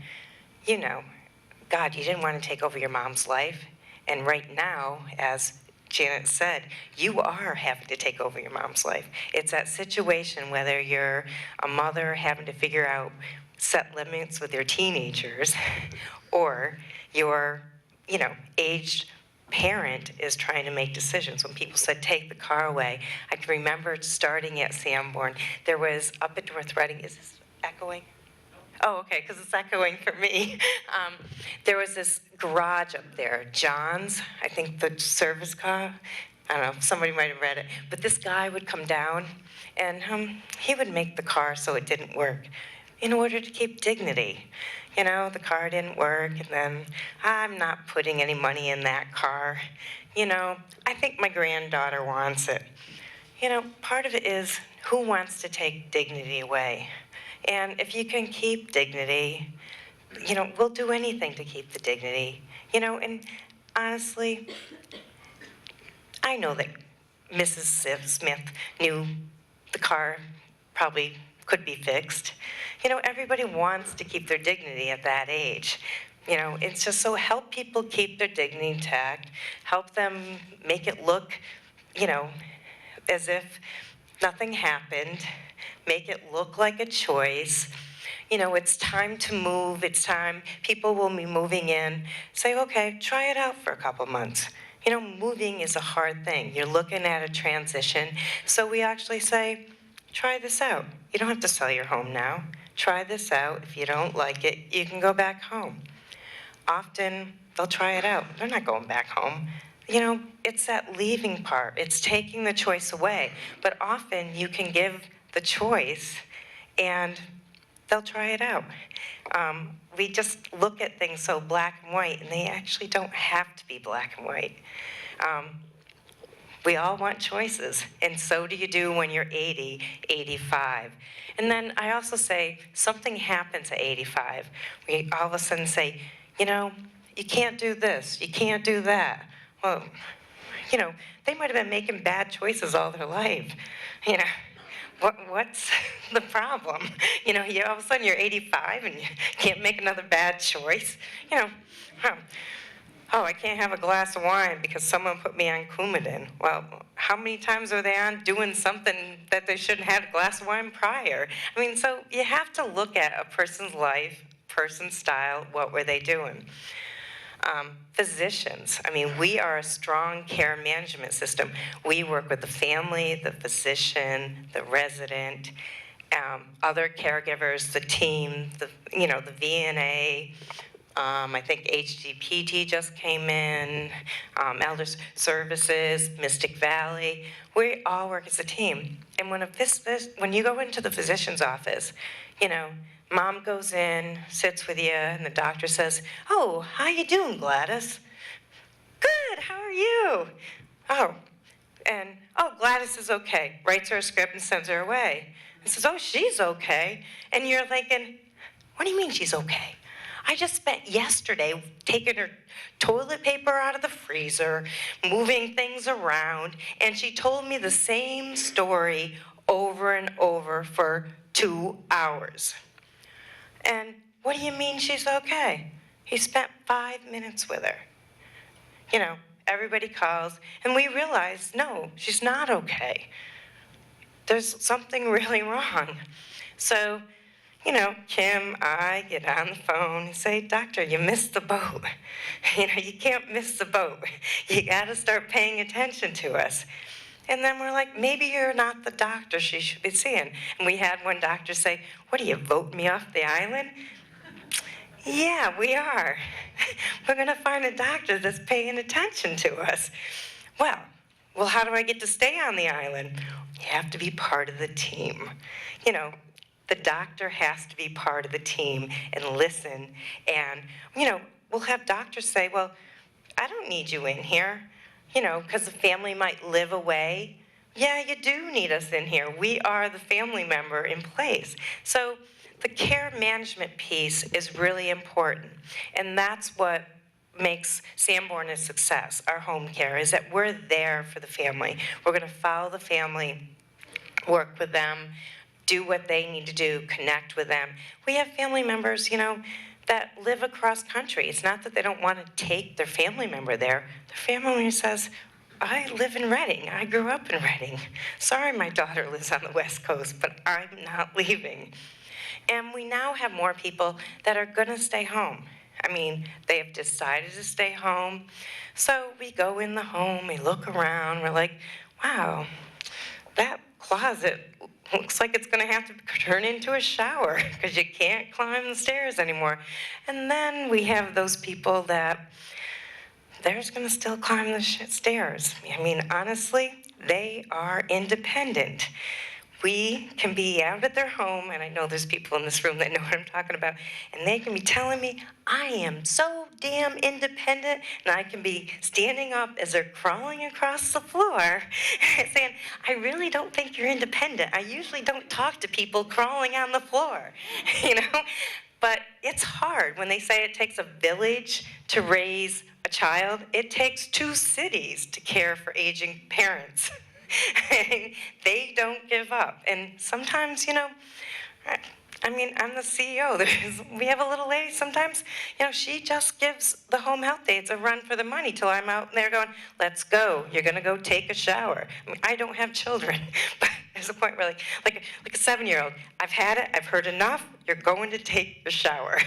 God, you didn't want to take over your mom's life. And right now, as Janet said, you are having to take over your mom's life. It's that situation, whether you're a mother having to figure out set limits with your teenagers, or your, aged parent is trying to make decisions. When people said, take the car away, I can remember starting at Sanborn. There was, up at North Reading, is this echoing? Oh, okay, because it's echoing for me. There was this garage up there, John's, I think the service car, I don't know, somebody might have read it, but this guy would come down and he would make the car so it didn't work in order to keep dignity. You know, the car didn't work, and then I'm not putting any money in that car. You know, I think my granddaughter wants it. You know, part of it is who wants to take dignity away? And if you can keep dignity, you know, we'll do anything to keep the dignity. You know, and honestly, I know that Mrs. Smith knew the car probably could be fixed. You know, everybody wants to keep their dignity at that age. You know, it's just so help people keep their dignity intact, help them make it look, you know, as if nothing happened, make it look like a choice. You know, it's time to move, it's time, people will be moving in. Say, okay, try it out for a couple months. You know, moving is a hard thing. You're looking at a transition. So we actually say, try this out. You don't have to sell your home now. Try this out. If you don't like it, you can go back home. Often, they'll try it out. They're not going back home. You know, it's that leaving part. It's taking the choice away. But often, you can give the choice, and they'll try it out. We just look at things so black and white, and they actually don't have to be black and white. We all want choices, and so do you do when you're 80, 85. And then I also say, something happens at 85. We all of a sudden say, you know, you can't do this, you can't do that. Well, you know, they might have been making bad choices all their life. You know, what's the problem? You know, all of a sudden you're 85 and you can't make another bad choice. You know, oh, I can't have a glass of wine because someone put me on Coumadin. Well, how many times are they on doing something that they shouldn't have had a glass of wine prior? I mean, so you have to look at a person's life, person's style, what were they doing? Physicians, I mean, we are a strong care management system. We work with the family, the physician, the resident, other caregivers, the team, the VNA. I think HDPT just came in, Elder Services, Mystic Valley. We all work as a team. And when you go into the physician's office, you know, mom goes in, sits with you, and the doctor says, "Oh, how you doing, Gladys?" "Good, how are you?" "Oh, Gladys is okay." Writes her a script and sends her away. And says, "Oh, she's okay." And you're thinking, what do you mean she's okay? I just spent yesterday taking her toilet paper out of the freezer, moving things around, and she told me the same story over and over for 2 hours. And what do you mean she's okay? He spent 5 minutes with her. You know, everybody calls, and we realize, no, she's not okay. There's something really wrong. So, you know, Kim, I get on the phone and say, "Doctor, you missed the boat." You know, you can't miss the boat. You got to start paying attention to us. And then we're like, maybe you're not the doctor she should be seeing. And we had one doctor say, "What, do you vote me off the island?" Yeah, we are. We're going to find a doctor that's paying attention to us. Well, how do I get to stay on the island? You have to be part of the team. You know, the doctor has to be part of the team and listen. And, you know, we'll have doctors say, "Well, I don't need you in here," you know, because the family might live away. Yeah, you do need us in here. We are the family member in place. So the care management piece is really important. And that's what makes Sanborn a success, our home care, is that we're there for the family. We're going to follow the family, work with them, do what they need to do, connect with them. We have family members, you know, that live across country. It's not that they don't want to take their family member there. Their family member says, "I live in Reading. I grew up in Reading. Sorry my daughter lives on the West Coast, but I'm not leaving." And we now have more people that are going to stay home. I mean, they have decided to stay home. So we go in the home, we look around, we're like, wow, that closet looks like it's going to have to turn into a shower because you can't climb the stairs anymore. And then we have those people that they're just going to still climb the stairs. I mean, honestly, they are independent. We can be out at their home, and I know there's people in this room that know what I'm talking about, and they can be telling me, I am so damn independent, and I can be standing up as they're crawling across the floor, saying, I really don't think you're independent. I usually don't talk to people crawling on the floor, you know? But it's hard. When they say it takes a village to raise a child, it takes 2 cities to care for aging parents. And they don't give up. And sometimes, you know, I mean, I'm the CEO. We have a little lady sometimes, you know, she just gives the home health aides a run for the money till I'm out there going, let's go. You're going to go take a shower. I mean, I don't have children, but there's a point where like a 7-year-old, I've had it, I've heard enough, you're going to take your shower.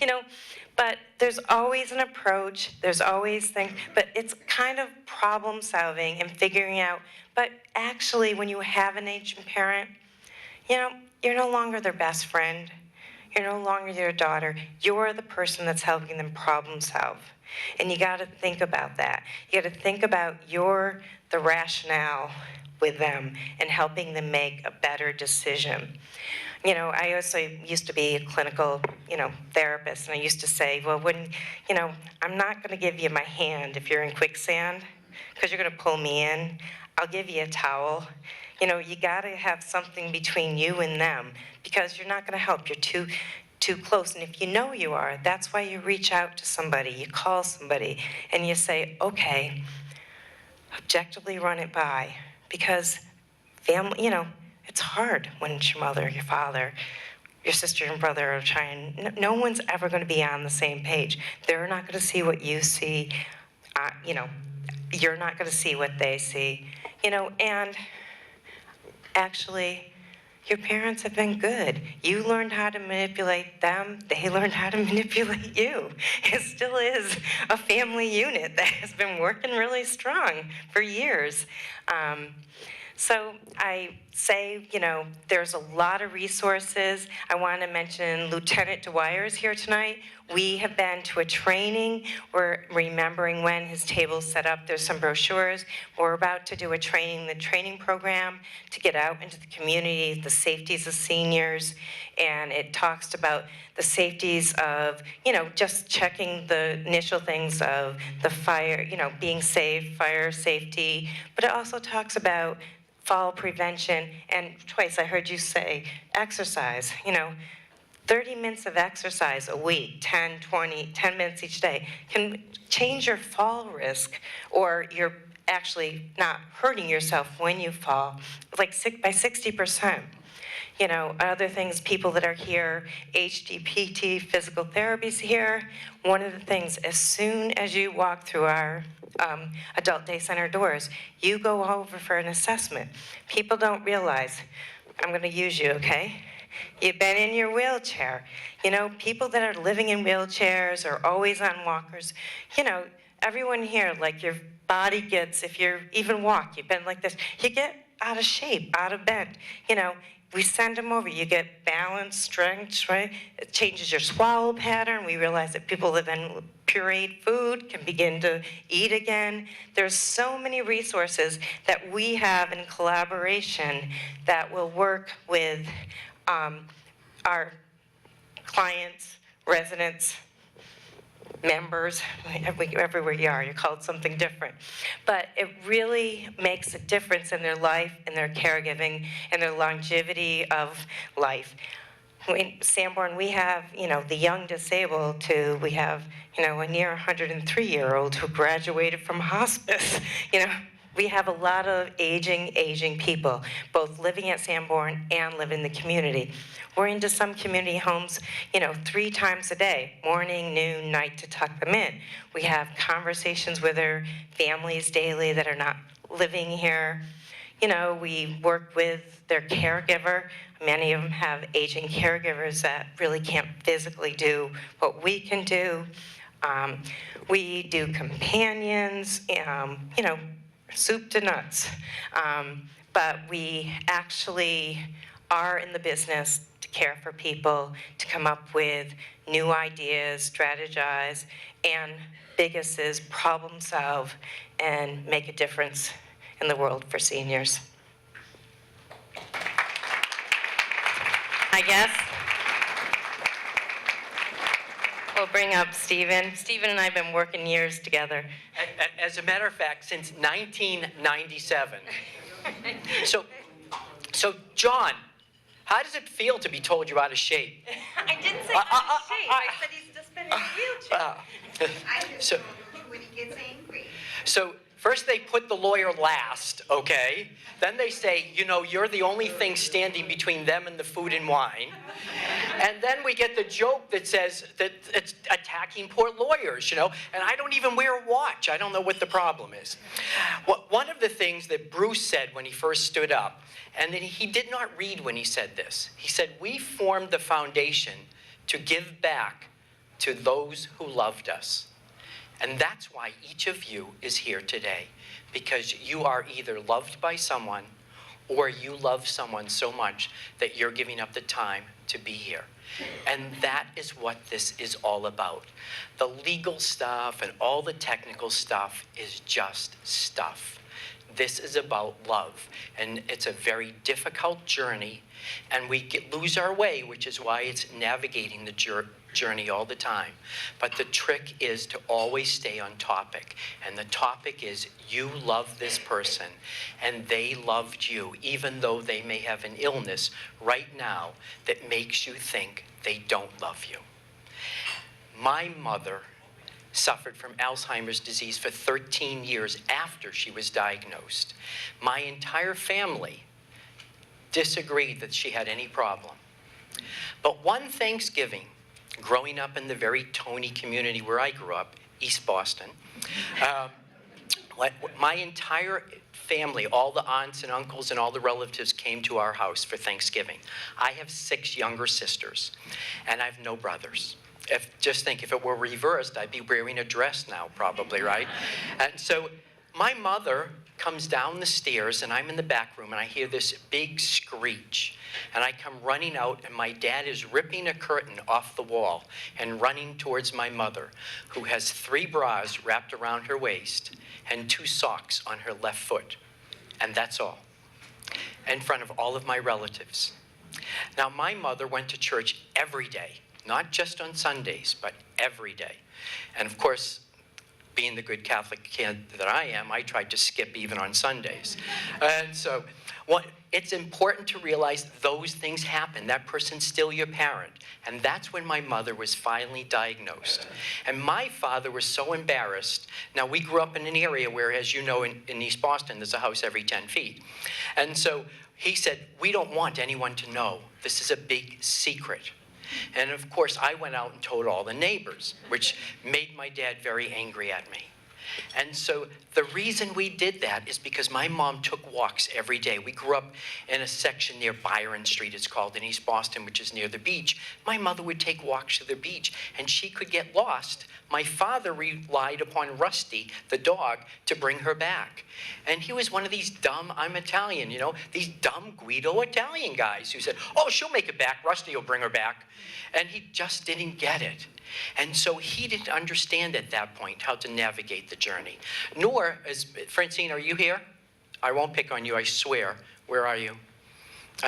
You know, but there's always an approach, there's always things, but it's kind of problem solving and figuring out, but actually when you have an aging parent, you know, you're no longer their best friend, you're no longer their daughter, you're the person that's helping them problem solve. And you gotta think about that. You gotta think about the rationale with them and helping them make a better decision. You know, I also used to be a clinical, you know, therapist, and I used to say, well, you know, I'm not going to give you my hand if you're in quicksand, because you're going to pull me in. I'll give you a towel. You know, you got to have something between you and them, because you're not going to help. You're too close, and if you know you are, that's why you reach out to somebody, you call somebody, and you say, okay, objectively run it by, because family, you know, it's hard when it's your mother, your father, your sister and brother are trying. No one's ever going to be on the same page. They're not going to see what you see. You know, you're not going to see what they see. You know, and actually, your parents have been good. You learned how to manipulate them. They learned how to manipulate you. It still is a family unit that has been working really strong for years. So I say, you know, there's a lot of resources. I want to mention Lieutenant Dwyer is here tonight. We have been to a training. We're remembering when his table's set up. There's some brochures. We're about to do a training, the training program to get out into the community, the safeties of seniors. And it talks about the safeties of, you know, just checking the initial things of the fire, you know, being safe, fire safety. But it also talks about fall prevention, and twice I heard you say exercise. You know, 30 minutes of exercise a week, 10 minutes each day, can change your fall risk, or you're actually not hurting yourself when you fall, like by 60%. You know, other things, people that are here, HDPT, physical therapy's here. One of the things, as soon as you walk through our adult day center doors, you go over for an assessment. People don't realize, I'm going to use you, okay? You've been in your wheelchair. You know, people that are living in wheelchairs or always on walkers, you know, everyone here, like your body gets, if you're even walk, you've been like this, you get out of shape, out of bed, you know. We send them over. You get balance, strength, right? It changes your swallow pattern. We realize that people that have been pureed food can begin to eat again. There's so many resources that we have in collaboration that will work with our clients, residents, members, everywhere you are, you're called something different. But it really makes a difference in their life, in their caregiving, and their longevity of life. In Sanborn, we have, you know, the young disabled to, we have, you know, a near 103-year-old who graduated from hospice. You know, we have a lot of aging people, both living at Sanborn and live in the community. We're into some community homes, you know, 3 times a day, morning, noon, night, to tuck them in. We have conversations with their families daily that are not living here. You know, we work with their caregiver. Many of them have aging caregivers that really can't physically do what we can do. We do companions, you know, soup to nuts. But we actually are in the business to care for people, to come up with new ideas, strategize, and biggest is problem solve and make a difference in the world for seniors. I guess we'll bring up Stephen. Stephen and I have been working years together. As a matter of fact, since 1997. So John, how does it feel to be told you're out of shape? I didn't say out of shape. I said he's just been in a wheelchair. I just So- know when he gets angry. So first they put the lawyer last, okay? Then they say, you know, you're the only thing standing between them and the food and wine. And then we get the joke that says that it's attacking poor lawyers, you know? And I don't even wear a watch. I don't know what the problem is. One of the things that Bruce said when he first stood up, and then he did not read when he said this. He said, we formed the foundation to give back to those who loved us. And that's why each of you is here today, because you are either loved by someone or you love someone so much that you're giving up the time to be here. And that is what this is all about. The legal stuff and all the technical stuff is just stuff. This is about love, and it's a very difficult journey, and we lose our way, which is why it's navigating the journey all the time. But the trick is to always stay on topic, and the topic is you love this person, and they loved you, even though they may have an illness right now that makes you think they don't love you. My mother suffered from Alzheimer's disease for 13 years after she was diagnosed. My entire family disagreed that she had any problem. But one Thanksgiving, growing up in the very Tony community where I grew up, East Boston, my entire family, all the aunts and uncles and all the relatives came to our house for Thanksgiving. I have 6 younger sisters, and I have no brothers. Just think, if it were reversed, I'd be wearing a dress now, probably, right? And so my mother comes down the stairs, and I'm in the back room, and I hear this big screech. And I come running out, and my dad is ripping a curtain off the wall and running towards my mother, who has 3 bras wrapped around her waist and 2 socks on her left foot. And that's all, in front of all of my relatives. Now, my mother went to church every day. Not just on Sundays, but every day. And of course, being the good Catholic kid that I am, I tried to skip even on Sundays. And so it's important to realize those things happen. That person's still your parent. And that's when my mother was finally diagnosed. And my father was so embarrassed. Now, we grew up in an area where, as you know, in East Boston, there's a house every 10 feet. And so he said, we don't want anyone to know. This is a big secret. And of course, I went out and told all the neighbors, which made my dad very angry at me. And so the reason we did that is because my mom took walks every day. We grew up in a section near Byron Street, it's called, in East Boston, which is near the beach. My mother would take walks to the beach, and she could get lost. My father relied upon Rusty, the dog, to bring her back. And he was one of these dumb, I'm Italian, you know, these dumb Guido Italian guys who said, oh, she'll make it back, Rusty will bring her back. And he just didn't get it. And so he didn't understand at that point how to navigate the journey. Nor, Francine, are you here? I won't pick on you, I swear. Where are you?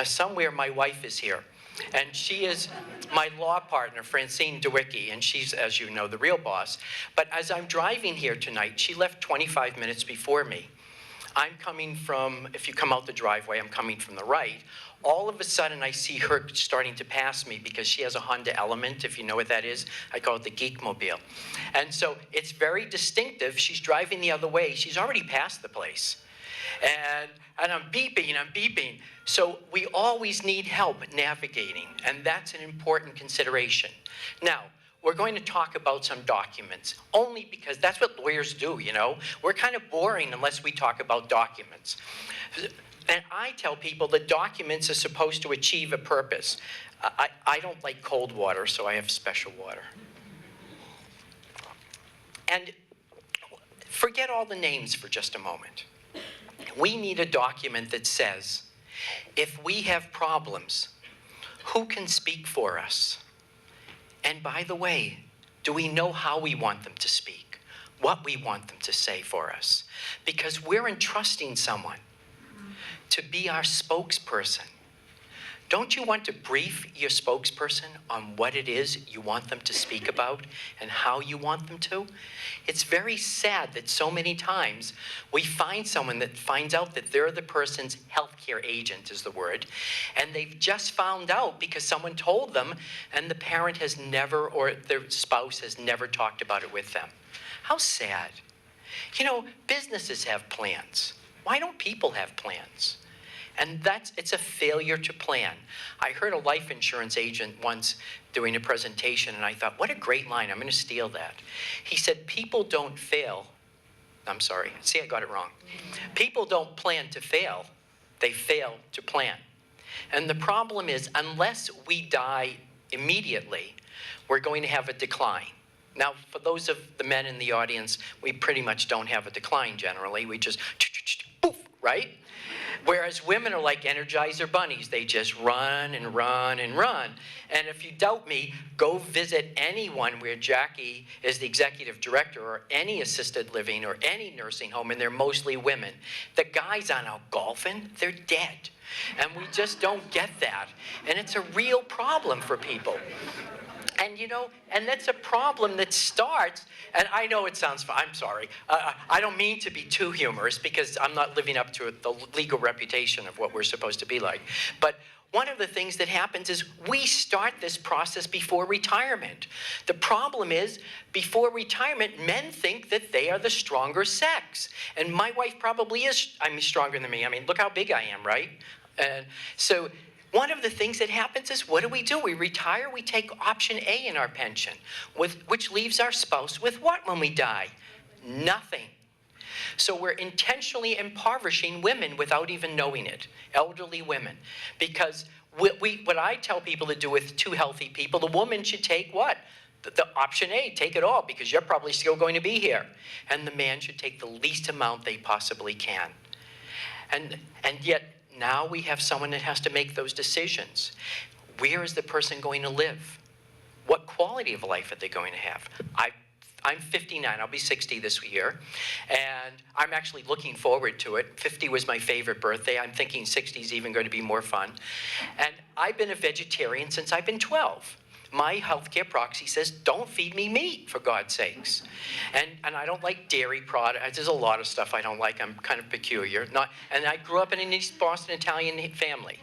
Somewhere my wife is here. And she is my law partner, Francine DeWicki, and she's, as you know, the real boss. But as I'm driving here tonight, she left 25 minutes before me. I'm coming from, if you come out the driveway, I'm coming from the right. All of a sudden, I see her starting to pass me because she has a Honda Element, if you know what that is. I call it the Geekmobile. And so it's very distinctive. She's driving the other way. She's already passed the place. And I'm beeping. So we always need help navigating, and that's an important consideration. Now, we're going to talk about some documents, only because that's what lawyers do, you know? We're kind of boring unless we talk about documents. And I tell people that documents are supposed to achieve a purpose. I don't like cold water, so I have special water. And forget all the names for just a moment. We need a document that says, if we have problems, who can speak for us? And by the way, do we know how we want them to speak? what we want them to say for us, because we're entrusting someone to be our spokesperson. Don't you want to brief your spokesperson on what it is you want them to speak about and how you want them to? It's very sad that so many times we find someone that finds out that they're the person's healthcare agent, is the word, and they've just found out because someone told them, and the parent has never, or their spouse has never talked about it with them. How sad. You know, businesses have plans. Why don't people have plans? And it's a failure to plan. I heard a life insurance agent once doing a presentation, and I thought, what a great line. I'm going to steal that. He said, people don't fail. I'm sorry. See, I got it wrong. People don't plan to fail. They fail to plan. And the problem is, unless we die immediately, we're going to have a decline. Now, for those of the men in the audience, we pretty much don't have a decline generally. We just, poof, right? Whereas women are like Energizer bunnies. They just run and run and run. And if you doubt me, go visit anyone where Jackie is the executive director, or any assisted living or any nursing home, and they're mostly women. The guys aren't out golfing. They're dead. And we just don't get that. And it's a real problem for people. And, you know, and that's a problem that starts, and I know it sounds, I'm sorry, I don't mean to be too humorous because I'm not living up to the legal reputation of what we're supposed to be like. But one of the things that happens is we start this process before retirement. The problem is, before retirement, men think that they are the stronger sex. And my wife probably is, stronger than me. I mean, look how big I am, right? And so one of the things that happens is, what do? We retire, we take option A in our pension, which leaves our spouse with what when we die? Nothing. So we're intentionally impoverishing women without even knowing it, elderly women. Because what I tell people to do with two healthy people, the woman should take what? The option A, take it all, because you're probably still going to be here. And the man should take the least amount they possibly can. And yet, now we have someone that has to make those decisions. Where is the person going to live? What quality of life are they going to have? I'm 59. I'll be 60 this year. And I'm actually looking forward to it. 50 was my favorite birthday. I'm thinking 60 is even going to be more fun. And I've been a vegetarian since I've been 12. My healthcare proxy says, don't feed me meat, for God's sakes. And I don't like dairy products. There's a lot of stuff I don't like. I'm kind of peculiar. And I grew up in an East Boston Italian family.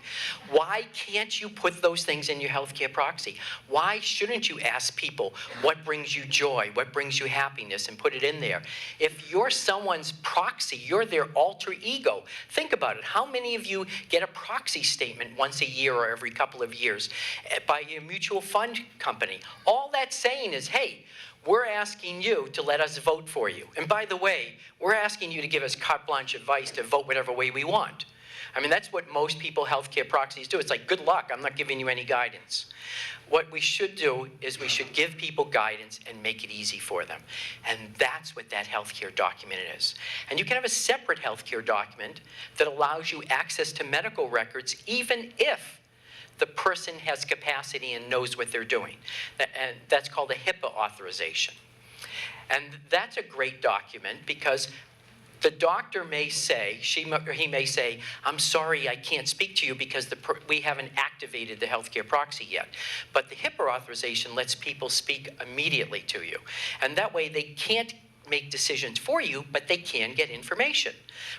Why can't you put those things in your healthcare proxy? Why shouldn't you ask people what brings you joy, what brings you happiness, and put it in there? If you're someone's proxy, you're their alter ego. Think about it. How many of you get a proxy statement once a year or every couple of years by your mutual fund company? All that's saying is, hey, we're asking you to let us vote for you. And by the way, we're asking you to give us carte blanche advice to vote whatever way we want. I mean, that's what most people, healthcare proxies do. It's like, good luck, I'm not giving you any guidance. What we should do is we should give people guidance and make it easy for them. And that's what that healthcare document is. And you can have a separate healthcare document that allows you access to medical records even if the person has capacity and knows what they're doing. And that's called a HIPAA authorization. And that's a great document because the doctor may say, he may say, I'm sorry, I can't speak to you because we haven't activated the healthcare proxy yet. But the HIPAA authorization lets people speak immediately to you. And that way they can't make decisions for you, but they can get information.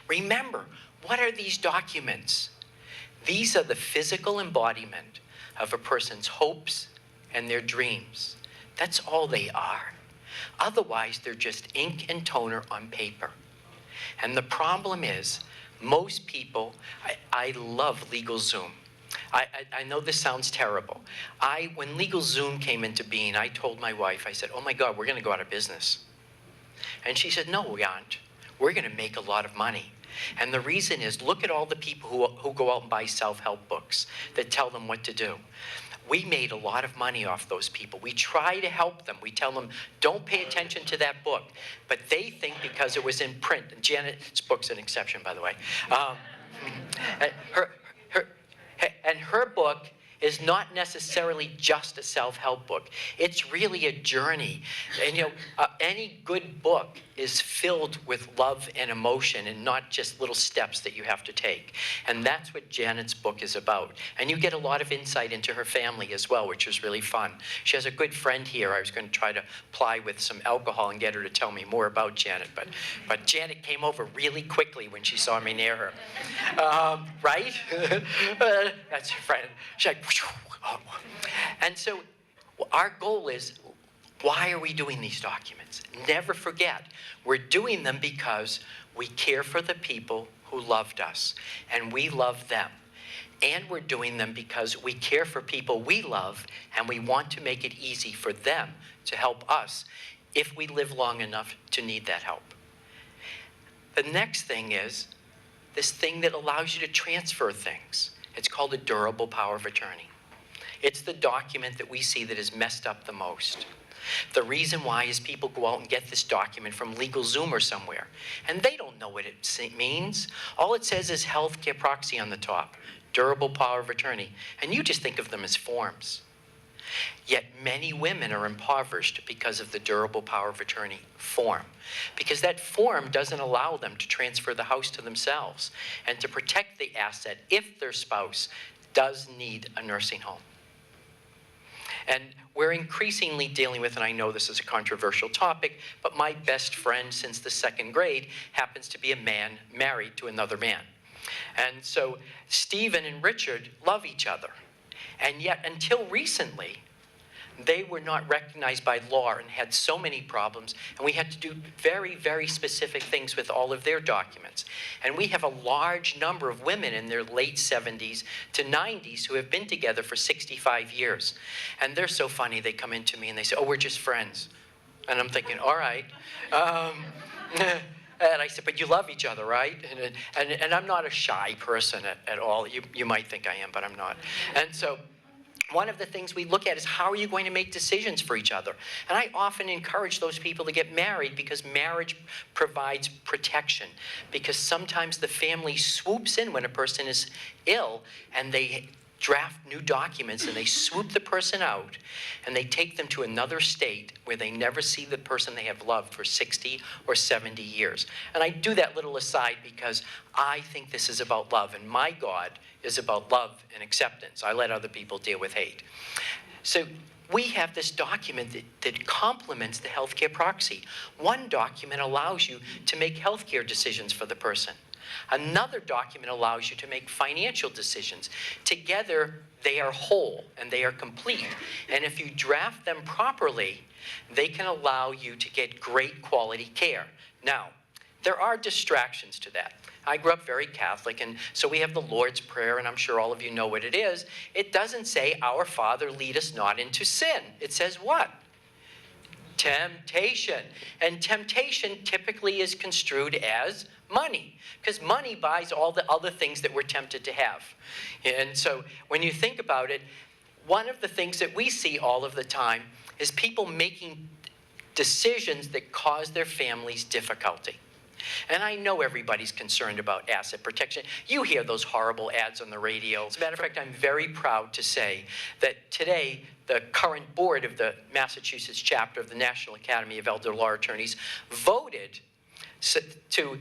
Remember, what are these documents? These are the physical embodiment of a person's hopes and their dreams. That's all they are. Otherwise, they're just ink and toner on paper. And the problem is, most people, I love LegalZoom. I know this sounds terrible. When LegalZoom came into being, I told my wife, I said, oh my God, we're going to go out of business. And she said, no, we aren't. We're going to make a lot of money. And the reason is, look at all the people who go out and buy self-help books that tell them what to do. We made a lot of money off those people. We try to help them. We tell them, don't pay attention to that book. But they think because it was in print, and Janet's book's an exception, by the way. Her book is not necessarily just a self-help book. It's really a journey. And Any good book is filled with love and emotion and not just little steps that you have to take. And that's what Janet's book is about. And you get a lot of insight into her family as well, which is really fun. She has a good friend here. I was going to try to ply with some alcohol and get her to tell me more about Janet. But Janet came over really quickly when she saw me near her. Right? That's her friend. She's like, oh. And so our goal is, why are we doing these documents? Never forget, we're doing them because we care for the people who loved us, and we love them. And we're doing them because we care for people we love, and we want to make it easy for them to help us if we live long enough to need that help. The next thing is this thing that allows you to transfer things. It's called a durable power of attorney. It's the document that we see that is messed up the most. The reason why is people go out and get this document from LegalZoom or somewhere, and they don't know what it means. All it says is healthcare proxy on the top, durable power of attorney, and you just think of them as forms. Yet many women are impoverished because of the durable power of attorney form, because that form doesn't allow them to transfer the house to themselves and to protect the asset if their spouse does need a nursing home. And we're increasingly dealing with, and I know this is a controversial topic, but my best friend since the second grade happens to be a man married to another man. And so Stephen and Richard love each other. And yet, until recently, they were not recognized by law and had so many problems, and we had to do very, very specific things with all of their documents. And we have a large number of women in their late 70s to 90s who have been together for 65 years. And they're so funny, they come into me and they say, oh, we're just friends. And I'm thinking, all right. And I said, but you love each other, right? And I'm not a shy person at all. You might think I am, but I'm not. And so one of the things we look at is, how are you going to make decisions for each other? And I often encourage those people to get married, because marriage provides protection. Because sometimes the family swoops in when a person is ill, and they draft new documents, and they swoop the person out, and they take them to another state where they never see the person they have loved for 60 or 70 years. And I do that little aside because I think this is about love, and my God is about love and acceptance. I let other people deal with hate. So we have this document that complements the healthcare proxy. One document allows you to make healthcare decisions for the person. Another document allows you to make financial decisions. Together, they are whole and they are complete. And if you draft them properly, they can allow you to get great quality care. Now, there are distractions to that. I grew up very Catholic, and so we have the Lord's Prayer, and I'm sure all of you know what it is. It doesn't say, "Our Father, lead us not into sin." It says what? Temptation. And temptation typically is construed as money, because money buys all the other things that we're tempted to have. And so when you think about it, one of the things that we see all of the time is people making decisions that cause their families difficulty. And I know everybody's concerned about asset protection. You hear those horrible ads on the radio. As a matter of fact, I'm very proud to say that today, the current board of the Massachusetts chapter of the National Academy of Elder Law Attorneys voted to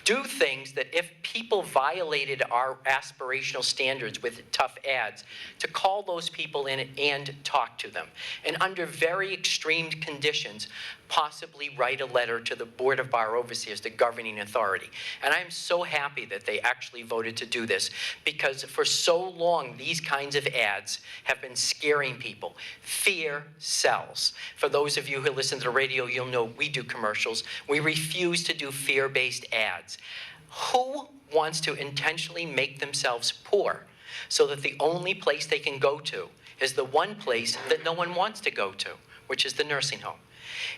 do things that, if people violated our aspirational standards with tough ads, to call those people in and talk to them. And under very extreme conditions, possibly write a letter to the Board of Bar Overseers, the governing authority. And I'm so happy that they actually voted to do this, because for so long, these kinds of ads have been scaring people. Fear sells. For those of you who listen to the radio, you'll know we do commercials. We refuse to do fear-based ads. Who wants to intentionally make themselves poor so that the only place they can go to is the one place that no one wants to go to, which is the nursing home?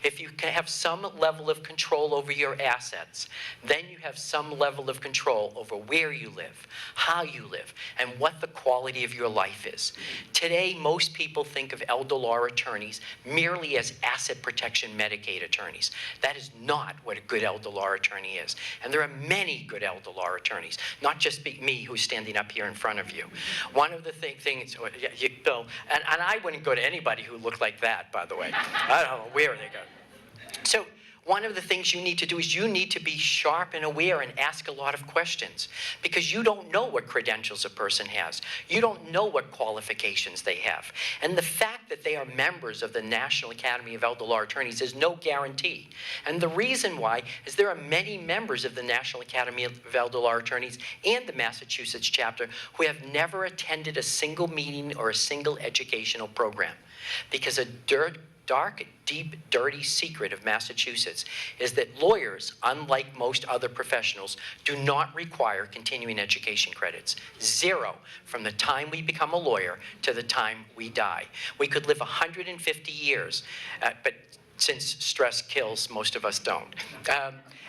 If you can have some level of control over your assets, then you have some level of control over where you live, how you live, and what the quality of your life is. Today, most people think of elder law attorneys merely as asset protection Medicaid attorneys. That is not what a good elder law attorney is. And there are many good elder law attorneys, not just me who's standing up here in front of you. One of the things, Bill, and I wouldn't go to anybody who looked like that, by the way. I don't know where they go. So one of the things you need to do is you need to be sharp and aware and ask a lot of questions, because you don't know what credentials a person has. You don't know what qualifications they have. And the fact that they are members of the National Academy of Elder Law Attorneys is no guarantee. And the reason why is there are many members of the National Academy of Elder Law Attorneys and the Massachusetts chapter who have never attended a single meeting or a single educational program. Because a dark, deep, dirty secret of Massachusetts is that lawyers, unlike most other professionals, do not require continuing education credits. 0 from the time we become a lawyer to the time we die. We could live 150 years, but since stress kills, most of us don't.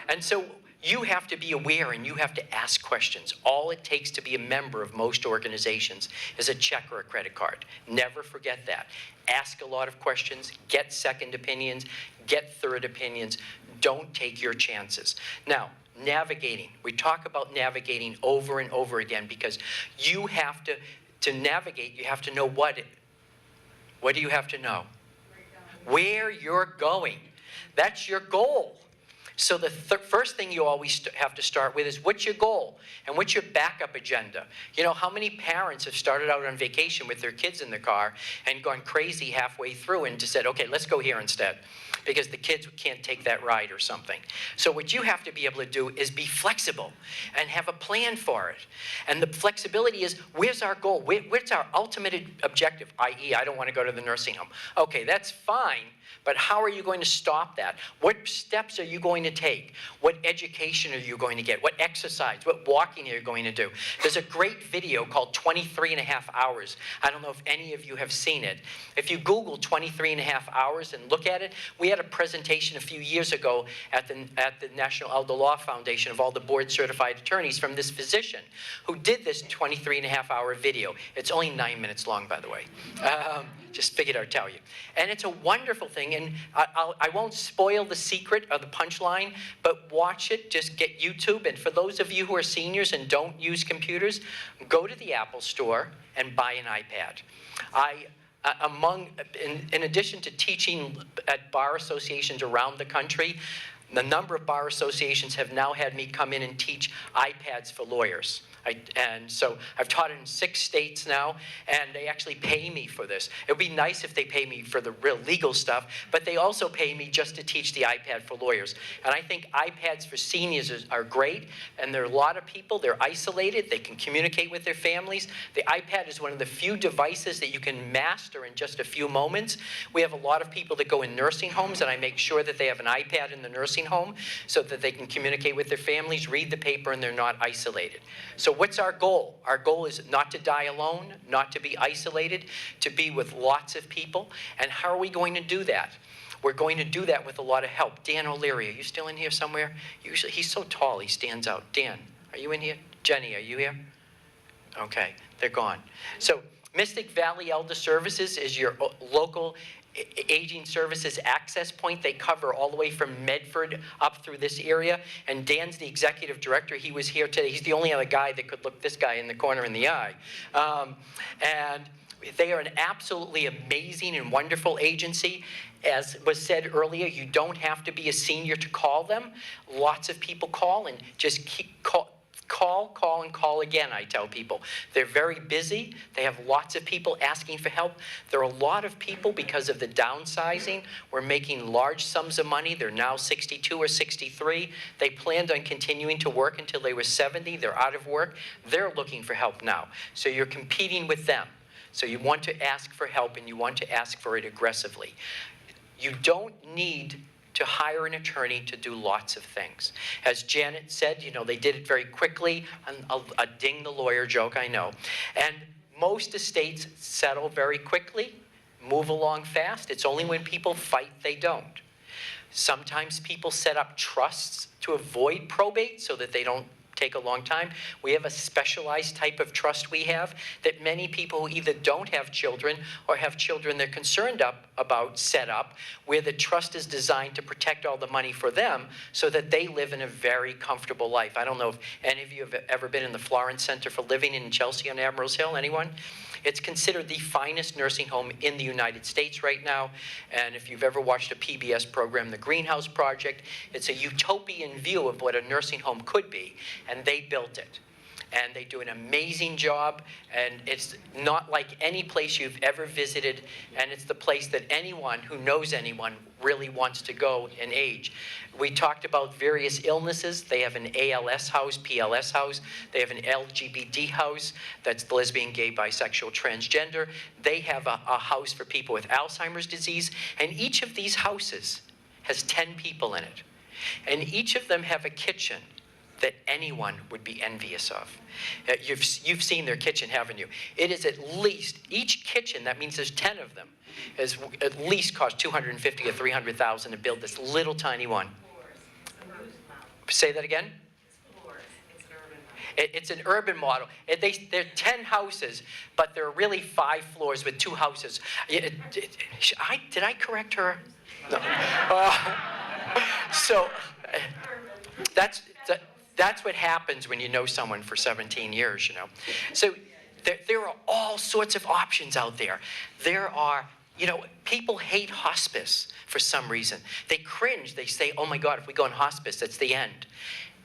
And so you have to be aware and you have to ask questions. All it takes to be a member of most organizations is a check or a credit card. Never forget that. Ask a lot of questions, get second opinions, get third opinions. Don't take your chances. Now, navigating. We talk about navigating over and over again because you have to navigate, you have to know what do you have to know? Where you're going. That's your goal. So the first thing you always have to start with is, what's your goal? And what's your backup agenda? You know, how many parents have started out on vacation with their kids in the car and gone crazy halfway through and just said, okay, let's go here instead, because the kids can't take that ride or something. So what you have to be able to do is be flexible and have a plan for it. And the flexibility is, where's our goal? Where's our ultimate objective? i.e., I don't want to go to the nursing home. Okay, that's fine. But how are you going to stop that? What steps are you going to take? What education are you going to get? What exercise? What walking are you going to do? There's a great video called 23 and a half hours. I don't know if any of you have seen it. If you Google 23 and a half hours and look at it, we had a presentation a few years ago at the National Elder Law Foundation of all the board-certified attorneys from this physician who did this 23 and a half hour video. It's only 9 minutes long, by the way. Just figured I'd tell you. And it's a wonderful thing, and I won't spoil the secret or the punchline, but watch it, just get YouTube. And for those of you who are seniors and don't use computers, go to the Apple Store and buy an iPad. In addition to teaching at bar associations around the country, the number of bar associations have now had me come in and teach iPads for lawyers. And so I've taught in 6 states now, and they actually pay me for this. It would be nice if they pay me for the real legal stuff, but they also pay me just to teach the iPad for lawyers. And I think iPads for seniors are great, and there are a lot of people, they're isolated, they can communicate with their families. The iPad is one of the few devices that you can master in just a few moments. We have a lot of people that go in nursing homes, and I make sure that they have an iPad in the nursing home so that they can communicate with their families, read the paper, and they're not isolated. So what's our goal? Our goal is not to die alone, not to be isolated, to be with lots of people. And how are we going to do that? We're going to do that with a lot of help. Dan O'Leary, are you still in here somewhere? Usually, he's so tall, he stands out. Dan, are you in here? Jenny, are you here? Okay, they're gone. So Mystic Valley Elder Services is your local aging services access point. They cover all the way from Medford up through this area. And Dan's the executive director. He was here today. He's the only other guy that could look this guy in the corner in the eye. And they are an absolutely amazing and wonderful agency. As was said earlier, you don't have to be a senior to call them. Lots of people call, and just keep call again, I tell people. They're very busy. They have lots of people asking for help. There are a lot of people, because of the downsizing, were making large sums of money. They're now 62 or 63. They planned on continuing to work until they were 70. They're out of work. They're looking for help now. So you're competing with them. So you want to ask for help, and you want to ask for it aggressively. You don't need to hire an attorney to do lots of things. As Janet said, you know, they did it very quickly. A ding the lawyer joke, I know. And most estates settle very quickly, move along fast. It's only when people fight they don't. Sometimes people set up trusts to avoid probate so that they don't take a long time. We have a specialized type of trust we have that many people who either don't have children or have children they're concerned about set up, where the trust is designed to protect all the money for them so that they live in a very comfortable life. I don't know if any of you have ever been in the Florence Center for Living in Chelsea on Admirals Hill. Anyone? It's considered the finest nursing home in the United States right now. And if you've ever watched a PBS program, The Greenhouse Project, it's a utopian view of what a nursing home could be, and they built it. And they do an amazing job, and it's not like any place you've ever visited, and it's the place that anyone who knows anyone really wants to go and age. We talked about various illnesses. They have an ALS house, PLS house. They have an LGBT house, that's lesbian, gay, bisexual, transgender. They have a house for people with Alzheimer's disease, and each of these houses has 10 people in it. And each of them have a kitchen that anyone would be envious of. You've seen their kitchen, haven't you? It is at least, each kitchen, that means there's 10 of them, is at least cost $250,000 or $300,000 to build this little tiny one. Say that again? It's an urban model. There are 10 houses, but there are really 5 floors with 2 houses. Did I correct her? No. So that's what happens when you know someone for 17 years, you know. So there are all sorts of options out there. There are, you know, people hate hospice for some reason. They cringe. They say, oh my God, if we go on hospice, that's the end.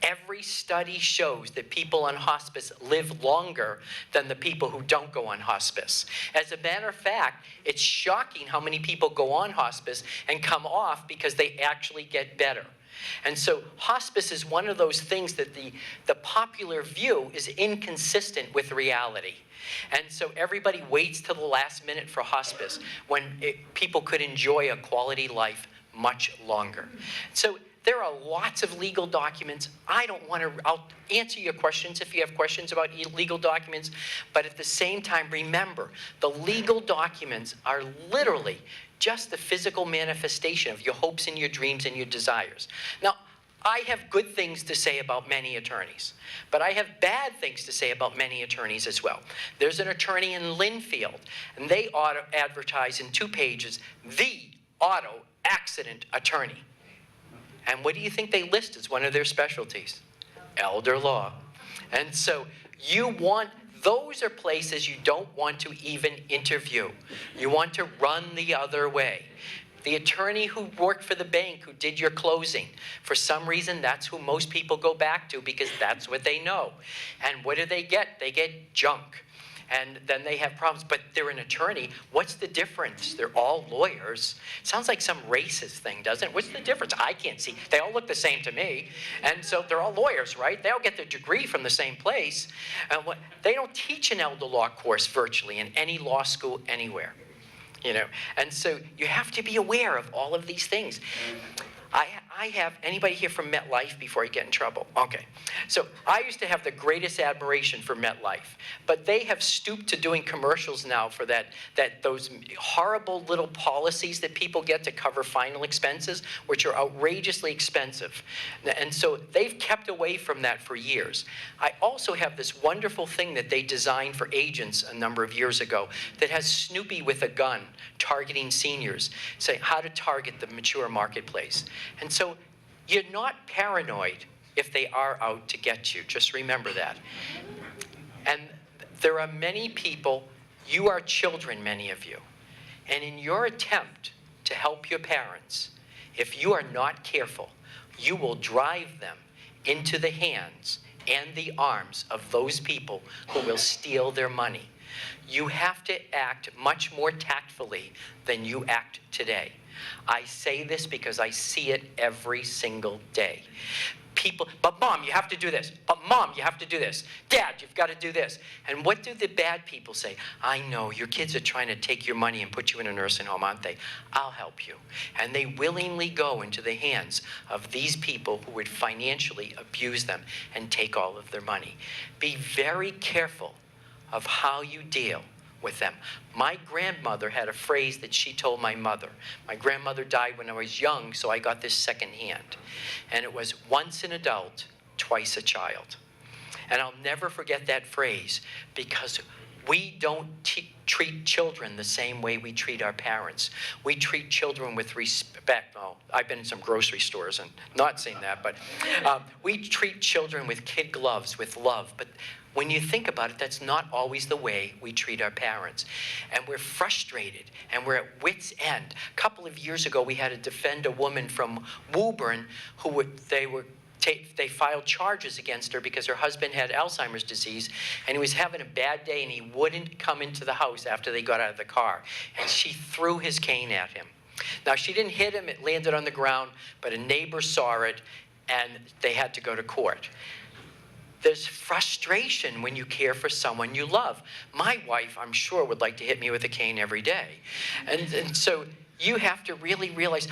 Every study shows that people on hospice live longer than the people who don't go on hospice. As a matter of fact, it's shocking how many people go on hospice and come off because they actually get better. And so hospice is one of those things that the popular view is inconsistent with reality. And so everybody waits till the last minute for hospice when people could enjoy a quality life much longer. So there are lots of legal documents. I'll answer your questions if you have questions about legal documents, but at the same time, remember, the legal documents are literally just the physical manifestation of your hopes and your dreams and your desires. Now, I have good things to say about many attorneys, but I have bad things to say about many attorneys as well. There's an attorney in Linfield, and they advertise in 2 pages, the auto accident attorney. And what do you think they list as one of their specialties? Elder law. And so those are places you don't want to even interview. You want to run the other way. The attorney who worked for the bank, who did your closing, for some reason, that's who most people go back to because that's what they know. And what do? They get junk. And then they have problems, but they're an attorney. What's the difference? They're all lawyers. Sounds like some racist thing, doesn't it? What's the difference? I can't see. They all look the same to me. And so they're all lawyers, right? They all get their degree from the same place. They don't teach an elder law course virtually in any law school anywhere. You know, and so you have to be aware of all of these things. I have, anybody here from MetLife before I get in trouble? Okay. So I used to have the greatest admiration for MetLife, but they have stooped to doing commercials now for those horrible little policies that people get to cover final expenses, which are outrageously expensive. And so they've kept away from that for years. I also have this wonderful thing that they designed for agents a number of years ago that has Snoopy with a gun targeting seniors, saying how to target the mature marketplace. And so you're not paranoid if they are out to get you. Just remember that. And there are many people, you are children, many of you. And in your attempt to help your parents, if you are not careful, you will drive them into the hands and the arms of those people who will steal their money. You have to act much more tactfully than you act today. I say this because I see it every single day. People, but Mom, you have to do this. But Mom, you have to do this. Dad, you've got to do this. And what do the bad people say? I know, your kids are trying to take your money and put you in a nursing home, aren't they? I'll help you. And they willingly go into the hands of these people who would financially abuse them and take all of their money. Be very careful of how you deal with them. My grandmother had a phrase that she told my mother. My grandmother died when I was young, so I got this secondhand. And it was, once an adult, twice a child. And I'll never forget that phrase, because we don't treat children the same way we treat our parents. We treat children with respect. Oh, I've been in some grocery stores and not seen that, but we treat children with kid gloves, with love. But when you think about it, that's not always the way we treat our parents. And we're frustrated, and we're at wit's end. A couple of years ago, we had to defend a woman from Woburn who they filed charges against her because her husband had Alzheimer's disease, and he was having a bad day, and he wouldn't come into the house after they got out of the car. And she threw his cane at him. Now, she didn't hit him. It landed on the ground, but a neighbor saw it, and they had to go to court. There's frustration when you care for someone you love. My wife, I'm sure, would like to hit me with a cane every day. And so you have to really realize,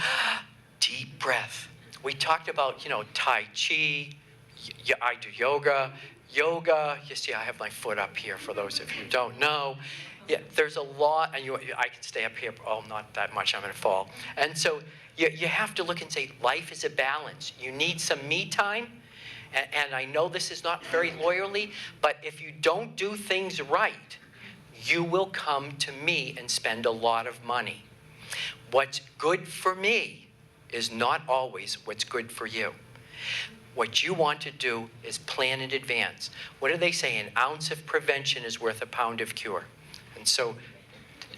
deep breath. We talked about, Tai Chi. I do yoga. Yoga, you see I have my foot up here for those of you who don't know. Yeah, there's a lot, and I can stay up here, not that much, I'm going to fall. And so you have to look and say, life is a balance. You need some me time. And I know this is not very lawyerly, but if you don't do things right, you will come to me and spend a lot of money. What's good for me is not always what's good for you. What you want to do is plan in advance. What do they say? An ounce of prevention is worth a pound of cure. And so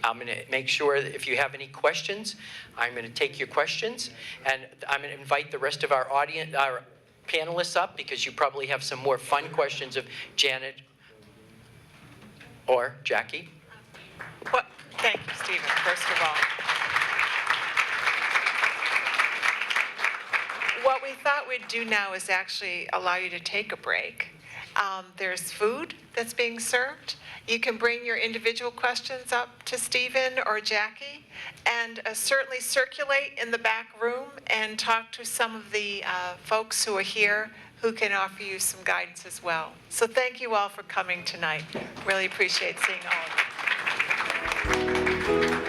I'm going to make sure that if you have any questions, I'm going to take your questions. And I'm going to invite the rest of our audience, our panelists up, because you probably have some more fun questions of Janet or Jackie. Thank you, Stephen, first of all. What we thought we'd do now is actually allow you to take a break. There's food that's being served. You can bring your individual questions up to Stephen or Jackie, and certainly circulate in the back room and talk to some of the folks who are here who can offer you some guidance as well. So thank you all for coming tonight. Really appreciate seeing all of you.